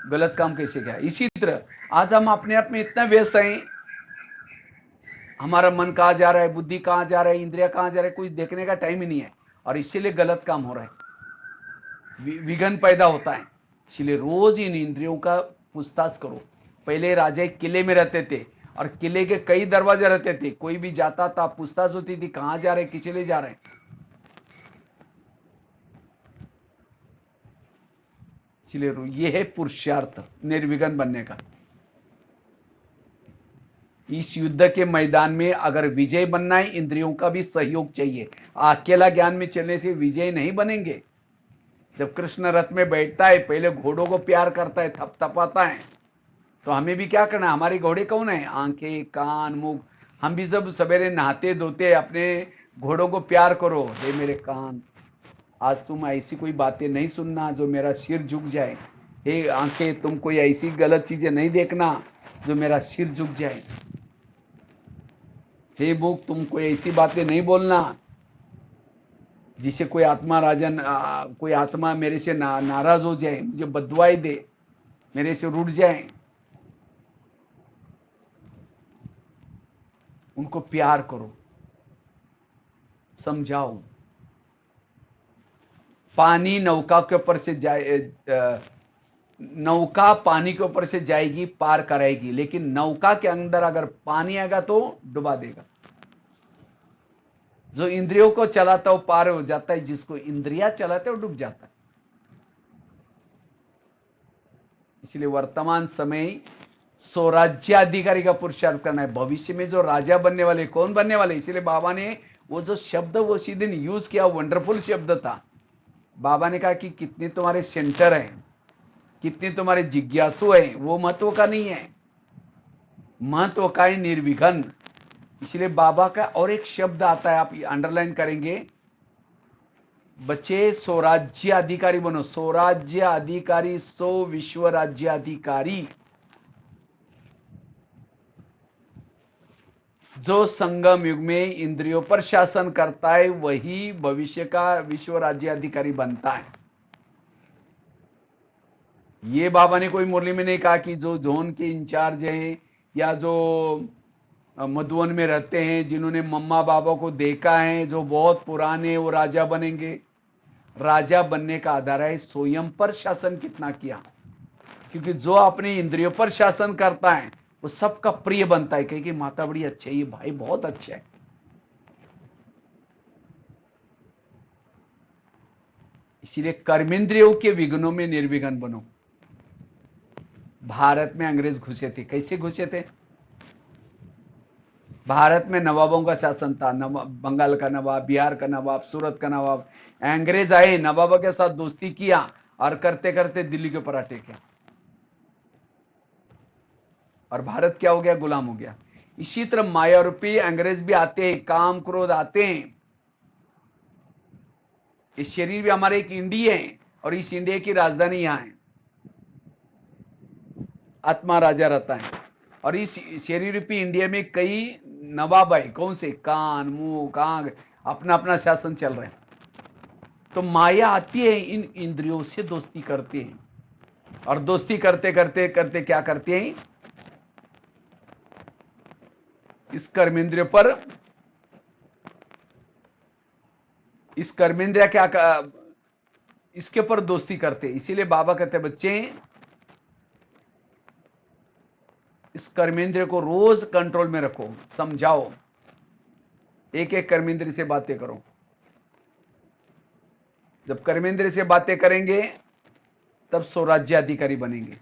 गलत काम कैसे किया। इसी तरह आज हम अपने आप में इतना व्यस्त हैं, हमारा मन कहाँ जा रहा है, बुद्धि कहाँ जा रहा है, इंद्रिया कहाँ जा रहा है, कुछ देखने का टाइम ही नहीं है, और इसीलिए गलत काम हो रहा है, विघन पैदा होता है। इसलिए रोज इन इंद्रियों का पूछताछ करो। पहले राजा एक किले में रहते थे और किले के कई दरवाजे रहते थे, कोई भी जाता था पूछताछ होती थी कहां जा रहे, किस लिए जा रहे। इसलिए ये है पुरुषार्थ निर्विघ्न बनने का। इस युद्ध के मैदान में अगर विजय बनना है, इंद्रियों का भी सहयोग चाहिए। अकेला ज्ञान में चलने से विजय नहीं बनेंगे। जब कृष्ण रथ में बैठता है, पहले घोड़ों को प्यार करता है, थपथपाता है, तो हमें भी क्या करना है, हमारे घोड़े कौन है, आंखें, कान, मुंह। हम भी जब सवेरे नहाते धोते अपने घोड़ों को प्यार करो, हे मेरे कान, आज तुम ऐसी कोई बातें नहीं सुनना जो मेरा सिर झुक जाए। हे आंखें, तुम कोई ऐसी गलत चीजें नहीं देखना जो मेरा सिर झुक जाए। हे मुख, तुम कोई ऐसी बातें नहीं बोलना जिसे कोई आत्मा राजन कोई आत्मा मेरे से नाराज हो जाए, मुझे बदवाई दे, मेरे से रूठ जाए। उनको प्यार करो, समझाओ। पानी नौका के ऊपर से जाए, नौका पानी के ऊपर से जाएगी, पार कराएगी, लेकिन नौका के अंदर अगर पानी आएगा तो डुबा देगा। जो इंद्रियों को चलाता है वो पार हो जाता है, जिसको इंद्रिया चलाते वो डूब जाता है। इसलिए वर्तमान समय स्वराज्याधिकारी का पुरुषार्थ करना है। भविष्य में जो राजा बनने वाले, कौन बनने वाले, इसलिए बाबा ने वो जो शब्द वो उसी दिन यूज किया, वंडरफुल शब्द था। बाबा ने कहा कि कितने तुम्हारे सेंटर हैं, कितने तुम्हारे जिज्ञासु हैं, वो महत्व का नहीं है, महत्व का है निर्विघ्न। इसलिए बाबा का और एक शब्द आता है, आप अंडरलाइन करेंगे बच्चे, स्वराज्य अधिकारी बनो। स्वराज्य अधिकारी, सो विश्व राज्य अधिकारी। जो संगम युग में इंद्रियों पर शासन करता है वही भविष्य का विश्व राज्य अधिकारी बनता है। ये बाबा ने कोई मुरली में नहीं कहा कि जो जोन के इंचार्ज हैं या जो मधुवन में रहते हैं, जिन्होंने मम्मा बाबा को देखा है, जो बहुत पुराने, वो राजा बनेंगे। राजा बनने का आधार है स्वयं पर शासन कितना किया, क्योंकि जो अपनी इंद्रियों पर शासन करता है वो सबका प्रिय बनता है, कहीं कि माता बड़ी अच्छे, ये भाई बहुत अच्छा है। इसीलिए कर्मेंद्रियों के विघ्नों में निर्विघ्न बनो। भारत में अंग्रेज घुसे थे, कैसे घुसे थे। भारत में नवाबों का शासन था, बंगाल का नवाब, बिहार का नवाब, सूरत का नवाब। अंग्रेज आए, नवाबों के साथ दोस्ती किया और करते करते दिल्ली के ऊपर अटैक, और भारत क्या हो गया, गुलाम हो गया। इसी तरह माया रूपी अंग्रेज भी आते हैं, काम क्रोध आते हैं। इस शरीर भी हमारे एक इंडिया है, और इस इंडिया की राजधानी यहां है, आत्मा राजा रहता है। और इस शरीर रूपी इंडिया में कई नवाब है, कौन से, कान, मुंह, आंख, अपना अपना शासन चल रहे हैं। तो माया आती है, इन इंद्रियों से दोस्ती करते हैं, और दोस्ती करते करते करते क्या करते हैं, इस कर्मेंद्रिय पर, इस कर्मेंद्रिय क्या इसके ऊपर दोस्ती करते। इसीलिए बाबा कहते हैं बच्चे, इस कर्मेंद्रिय को रोज कंट्रोल में रखो, समझाओ, एक एक कर्मेंद्रिय से बातें करो। जब कर्मेंद्रिय से बातें करेंगे तब स्वराज्याधिकारी बनेंगे।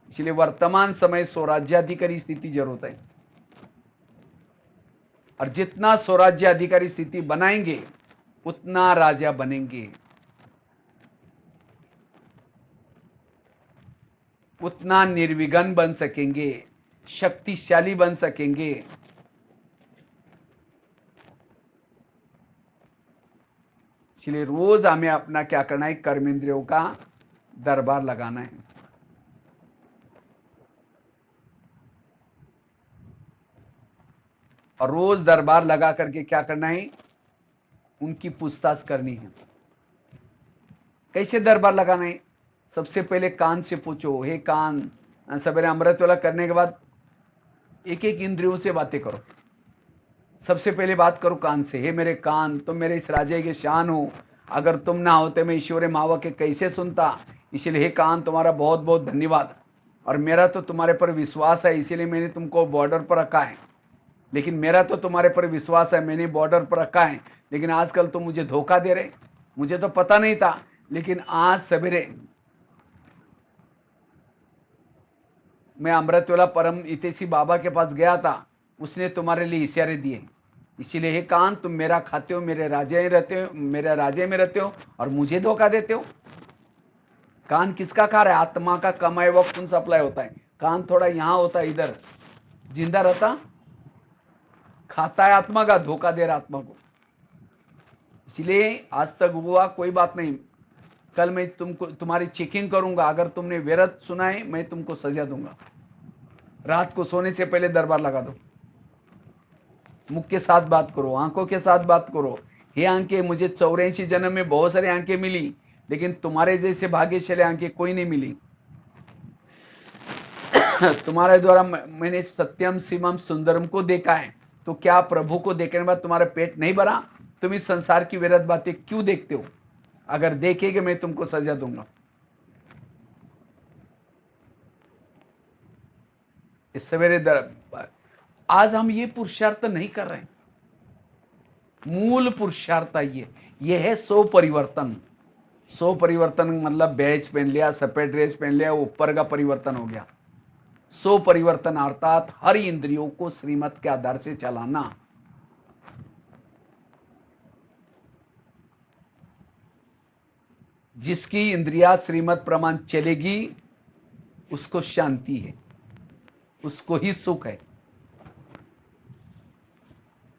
इसलिए वर्तमान समय स्वराज्याधिकारी स्थिति जरूरत है, और जितना स्वराज्याधिकारी स्थिति बनाएंगे उतना राजा बनेंगे, उतना निर्विघ्न बन सकेंगे, शक्तिशाली बन सकेंगे। इसलिए रोज हमें अपना क्या करना है, कर्मेंद्रियों का दरबार लगाना है। और रोज दरबार लगा करके क्या करना है, उनकी पूछताछ करनी है। कैसे दरबार लगाना है? सबसे पहले कान से पूछो, हे कान, सवेरे अमृत वाला करने के बाद एक एक इंद्रियों से बातें करो। सबसे पहले बात करो कान से, हे मेरे कान, तुम मेरे इस राजे के शान हो, अगर तुम ना होते मैं ईश्वर मावा के कैसे सुनता, इसलिए हे कान तुम्हारा बहुत बहुत धन्यवाद, और मेरा तो तुम्हारे पर विश्वास है इसीलिए मैंने तुमको बॉर्डर पर रखा है। लेकिन मेरा तो तुम्हारे पर विश्वास है, मैंने बॉर्डर पर रखा है, लेकिन आजकल तुम मुझे धोखा दे रहे। मुझे तो पता नहीं था, लेकिन आज सवेरे मैं अमृतवाला परम इतेशी बाबा के पास गया था, उसने तुम्हारे लिए इशारे दिए। इसीलिए हे कान, तुम मेरा खाते हो, मेरे राज्य में रहते हो, मेरे राज्य में रहते हो और मुझे धोखा देते हो। कान किसका खा रहा है? आत्मा का कमाए हुआ खून सप्लाई होता है। कान थोड़ा यहां होता है, इधर जिंदा रहता, खाता है आत्मा का, धोखा दे रहा आत्मा को। इसलिए आज तक हुआ कोई बात नहीं, कल मैं तुमको तुम्हारी चेकिंग करूंगा। अगर तुमने व्यर्थ सुना है मैं तुमको सजा दूंगा। रात को सोने से पहले दरबार लगा दो, मुख के साथ बात करो, आंखों के साथ बात करो। ये आंखें, मुझे 84 जन्म में बहुत सारी आंखें मिली, लेकिन तुम्हारे जैसे भाग्यशाली आंखें कोई नहीं मिली। तुम्हारे द्वारा मैंने सत्यम शिवम सुंदरम को देखा है, तो क्या प्रभु को देखने के बाद तुम्हारा पेट नहीं भरा? तुम इस संसार की व्यर्थ बातें क्यों देखते हो? अगर देखेगे मैं तुमको सजा दूंगा। इस सवेरे आज हम ये पुरुषार्थ नहीं कर रहे हैं। मूल पुरुषार्थ ये है सो परिवर्तन। सो परिवर्तन मतलब बैज पहन लिया, सफेद ड्रेस पहन लिया, ऊपर का परिवर्तन हो गया। सो परिवर्तन अर्थात हर इंद्रियों को श्रीमत के आधार से चलाना। जिसकी इंद्रिया श्रीमत प्रमाण चलेगी उसको शांति है, उसको ही सुख है।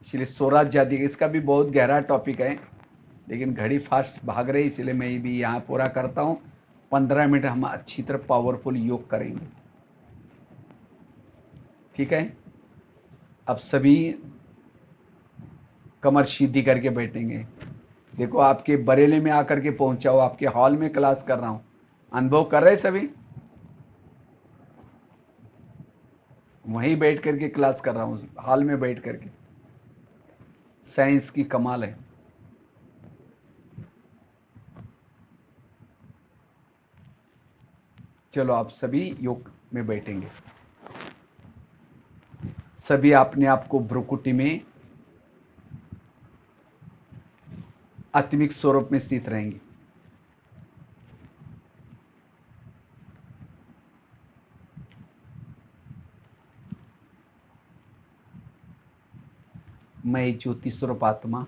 इसलिए स्वराज आदि, इसका भी बहुत गहरा टॉपिक है, लेकिन घड़ी फास्ट भाग रही, इसलिए मैं भी यहाँ पूरा करता हूँ। 15 मिनट हम अच्छी तरह पावरफुल योग करेंगे, ठीक है? अब सभी कमर सीधी करके बैठेंगे। देखो आपके बरेली में आकर के पहुंचा हो, आपके हॉल में क्लास कर रहा हूं, अनुभव कर रहे सभी? वहीं बैठ करके क्लास कर रहा हूं, हॉल में बैठ करके। साइंस की कमाल है। चलो आप सभी योग में बैठेंगे। सभी अपने आप को भ्रुकुटी में आत्मिक स्वरूप में स्थित रहेंगे। मैं ज्योति स्वरूप आत्मा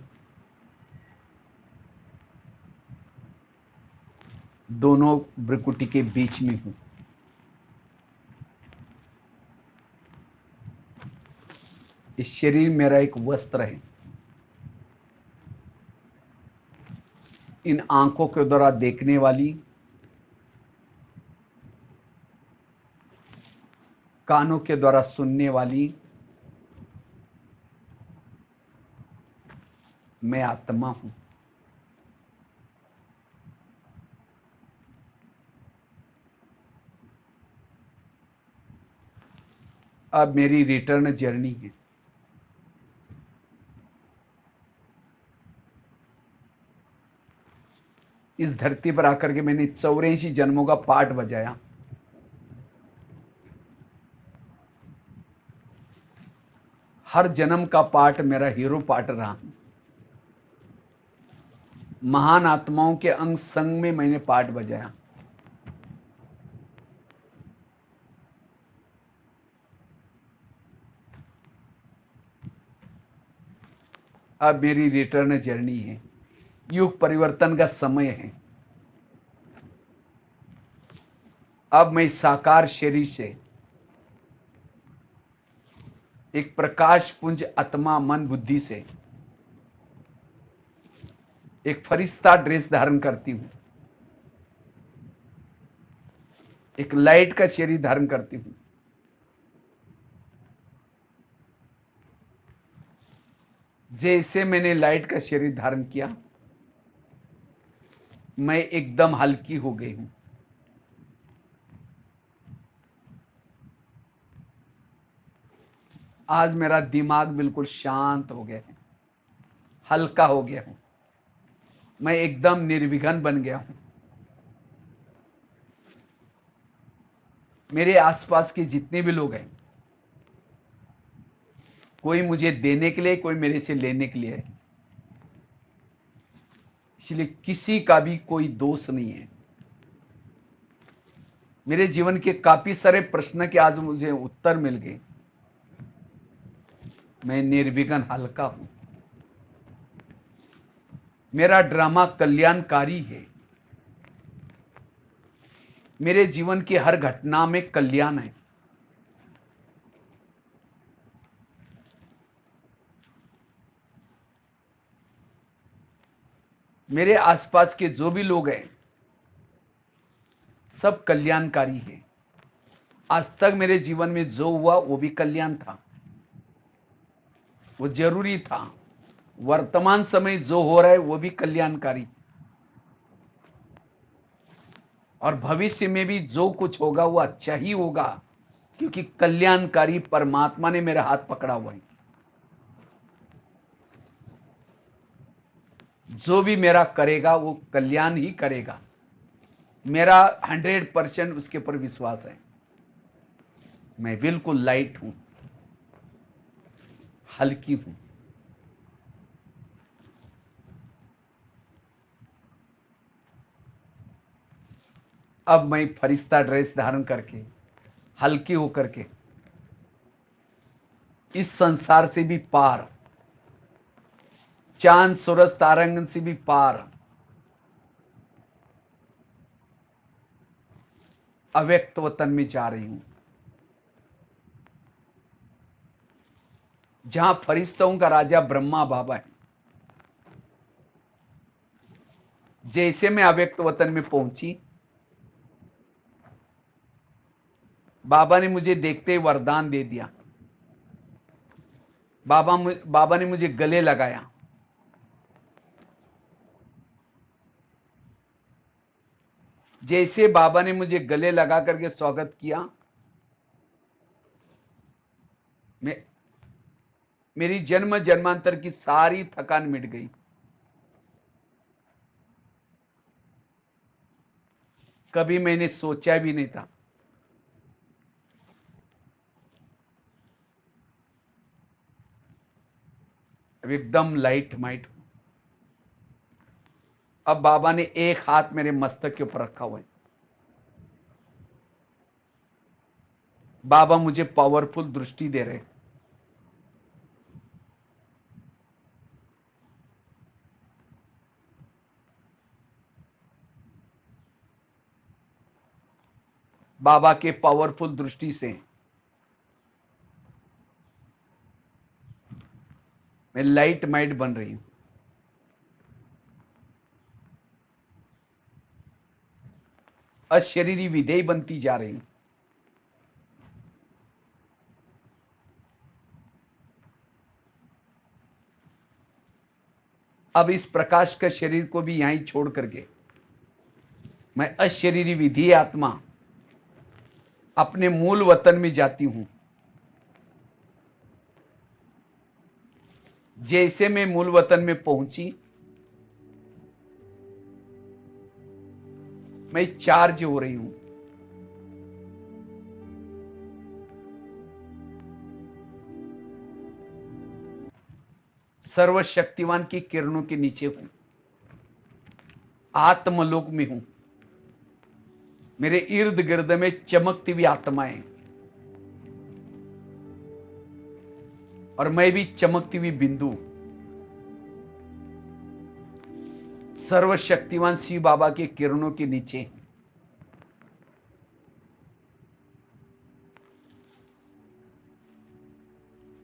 दोनों भ्रुकुटी के बीच में हूं। इस शरीर मेरा एक वस्त्र है। इन आंखों के द्वारा देखने वाली, कानों के द्वारा सुनने वाली मैं आत्मा हूं। अब मेरी रिटर्न जर्नी है। इस धरती पर आकर के मैंने 84 जन्मों का पाठ बजाया। हर जन्म का पाठ मेरा हीरो पाठ रहा। महान आत्माओं के अंग संग में मैंने पाठ बजाया। अब मेरी रिटर्न जर्नी है। युग परिवर्तन का समय है। अब मैं साकार शरीर से एक प्रकाश पुंज आत्मा मन बुद्धि से एक फरिश्ता ड्रेस धारण करती हूं, एक लाइट का शरीर धारण करती हूं। जैसे मैंने लाइट का शरीर धारण किया, मैं एकदम हल्की हो गई हूं। आज मेरा दिमाग बिल्कुल शांत हो गया है, हल्का हो गया हूं। मैं एकदम निर्विघ्न बन गया हूं। मेरे आसपास के जितने भी लोग हैं, कोई मुझे देने के लिए, कोई मेरे से लेने के लिए है। इसलिए किसी का भी कोई दोष नहीं है। मेरे जीवन के काफी सारे प्रश्न के आज मुझे उत्तर मिल गए। मैं निर्विघ्न हल्का हूं। मेरा ड्रामा कल्याणकारी है। मेरे जीवन की हर घटना में कल्याण है। मेरे आसपास के जो भी लोग हैं, सब कल्याणकारी है। आज तक मेरे जीवन में जो हुआ वो भी कल्याण था, वो जरूरी था। वर्तमान समय जो हो रहा है वो भी कल्याणकारी, और भविष्य में भी जो कुछ होगा वो अच्छा ही होगा, क्योंकि कल्याणकारी परमात्मा ने मेरा हाथ पकड़ा हुआ है। जो भी मेरा करेगा वो कल्याण ही करेगा। मेरा 100% उसके ऊपर विश्वास है। मैं बिल्कुल लाइट हूं, हल्की हूं। अब मैं फरिश्ता ड्रेस धारण करके, हल्की होकर के, इस संसार से भी पार, चांद सूरज तारांगन से भी पार, अव्यक्त वतन में जा रही हूं, जहां फरिश्तों का राजा ब्रह्मा बाबा है। जैसे मैं अव्यक्त वतन में पहुंची, बाबा ने मुझे देखते ही वरदान दे दिया। बाबा ने मुझे गले लगाया। जैसे बाबा ने मुझे गले लगा करके स्वागत किया, मैं मेरी जन्म जन्मांतर की सारी थकान मिट गई। कभी मैंने सोचा भी नहीं था। अब एकदम लाइट माइट। अब बाबा ने एक हाथ मेरे मस्तक के ऊपर रखा हुआ है। बाबा मुझे पावरफुल दृष्टि दे रहे हैं। बाबा के पावरफुल दृष्टि से मैं लाइट माइट बन रही हूं। अशरीरी विधेय बनती जा रही हूं। अब इस प्रकाश का शरीर को भी यहीं छोड़ करके मैं अशरीरी विधि आत्मा अपने मूल वतन में जाती हूं। जैसे मैं मूल वतन में पहुंची, मैं चार्ज हो रही हूं। सर्वशक्तिवान की किरणों के नीचे हूं, आत्मलोक में हूं। मेरे इर्द गिर्द में चमकती हुई आत्माएं, और मैं भी चमकती हुई बिंदु। सर्वशक्तिवान शिव बाबा के किरणों के नीचे।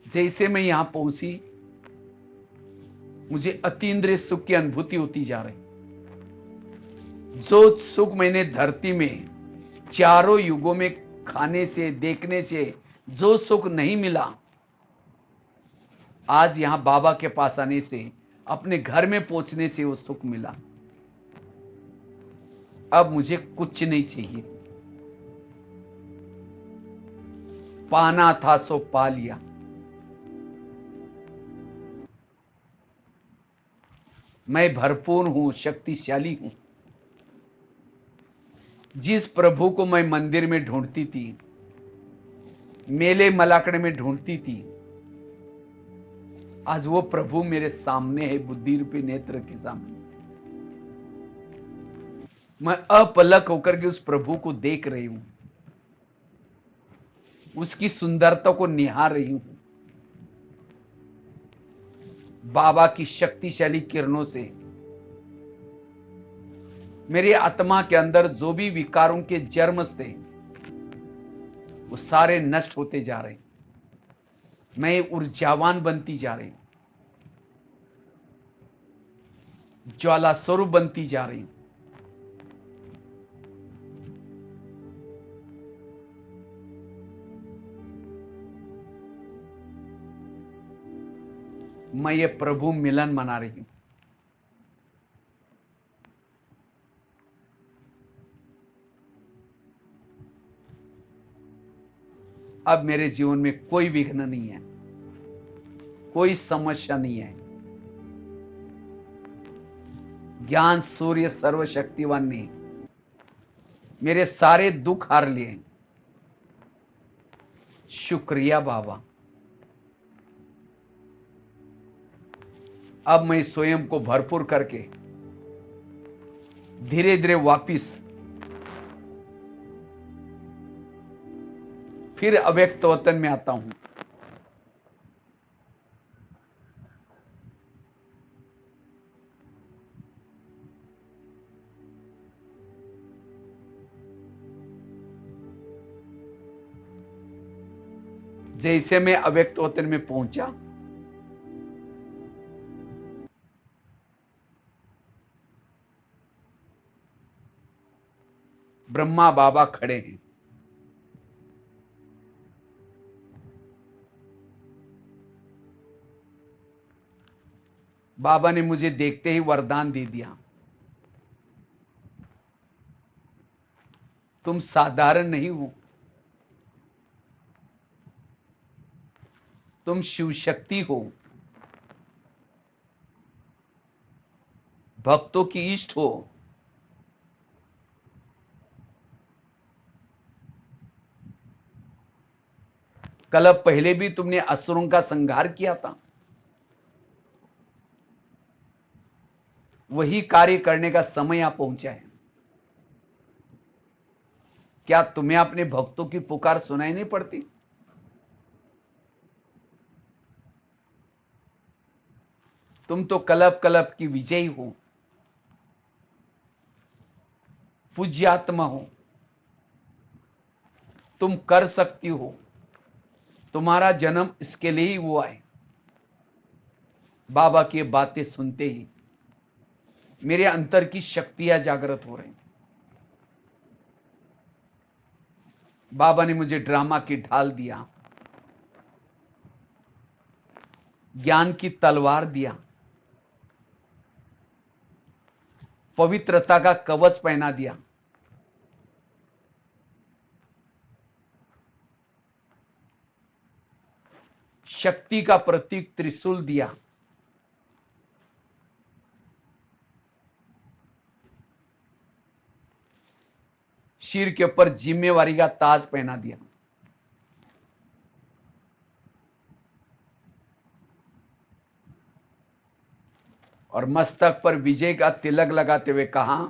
जैसे मैं यहां पहुंची, मुझे अतीन्द्रिय सुख की अनुभूति होती जा रही। जो सुख मैंने धरती में चारों युगों में खाने से, देखने से जो सुख नहीं मिला, आज यहां बाबा के पास आने से, अपने घर में पहुंचने से वो सुख मिला। अब मुझे कुछ नहीं चाहिए। पाना था सो पा लिया। मैं भरपूर हूं, शक्तिशाली हूं। जिस प्रभु को मैं मंदिर में ढूंढती थी, मेले मलाकड़े में ढूंढती थी, आज वो प्रभु मेरे सामने है, बुद्धि रूपी नेत्र के सामने। मैं अपलक होकर के उस प्रभु को देख रही हूं, उसकी सुंदरता को निहार रही हूं। बाबा की शक्तिशाली किरणों से मेरी आत्मा के अंदर जो भी विकारों के जर्म थे, वो सारे नष्ट होते जा रहे हैं। मैं ऊर्जावान बनती जा रही हूं, ज्वाला स्वरूप बनती जा रही हूं। मैं ये प्रभु मिलन मना रही हूं। अब मेरे जीवन में कोई विघ्न नहीं है, कोई समस्या नहीं है। ज्ञान सूर्य सर्वशक्तिवान ने मेरे सारे दुख हार लिए। शुक्रिया बाबा। अब मैं स्वयं को भरपूर करके धीरे धीरे वापिस फिर अव्यक्त वतन में आता हूं। जैसे मैं अव्यक्त वतन में पहुंचा, ब्रह्मा बाबा खड़े हैं। बाबा ने मुझे देखते ही वरदान दे दिया, तुम साधारण नहीं हो, तुम शिव शक्ति हो, भक्तों की इष्ट हो। कल पहले भी तुमने असुरों का संहार किया था, वही कार्य करने का समय आ पहुंचा है। क्या तुम्हें अपने भक्तों की पुकार सुनाई नहीं पड़ती? तुम तो कलप कलप की विजयी हो, पूज्यात्मा हो, तुम कर सकती हो। तुम्हारा जन्म इसके लिए ही हुआ है। बाबा की बातें सुनते ही मेरे अंतर की शक्तियां जागृत हो रही। बाबा ने मुझे ड्रामा की ढाल दिया, ज्ञान की तलवार दिया, पवित्रता का कवच पहना दिया। शक्ति का प्रतीक त्रिशूल दिया। सिर के ऊपर जिम्मेवारी का ताज पहना दिया। और मस्तक पर विजय का तिलक लगाते हुए कहा,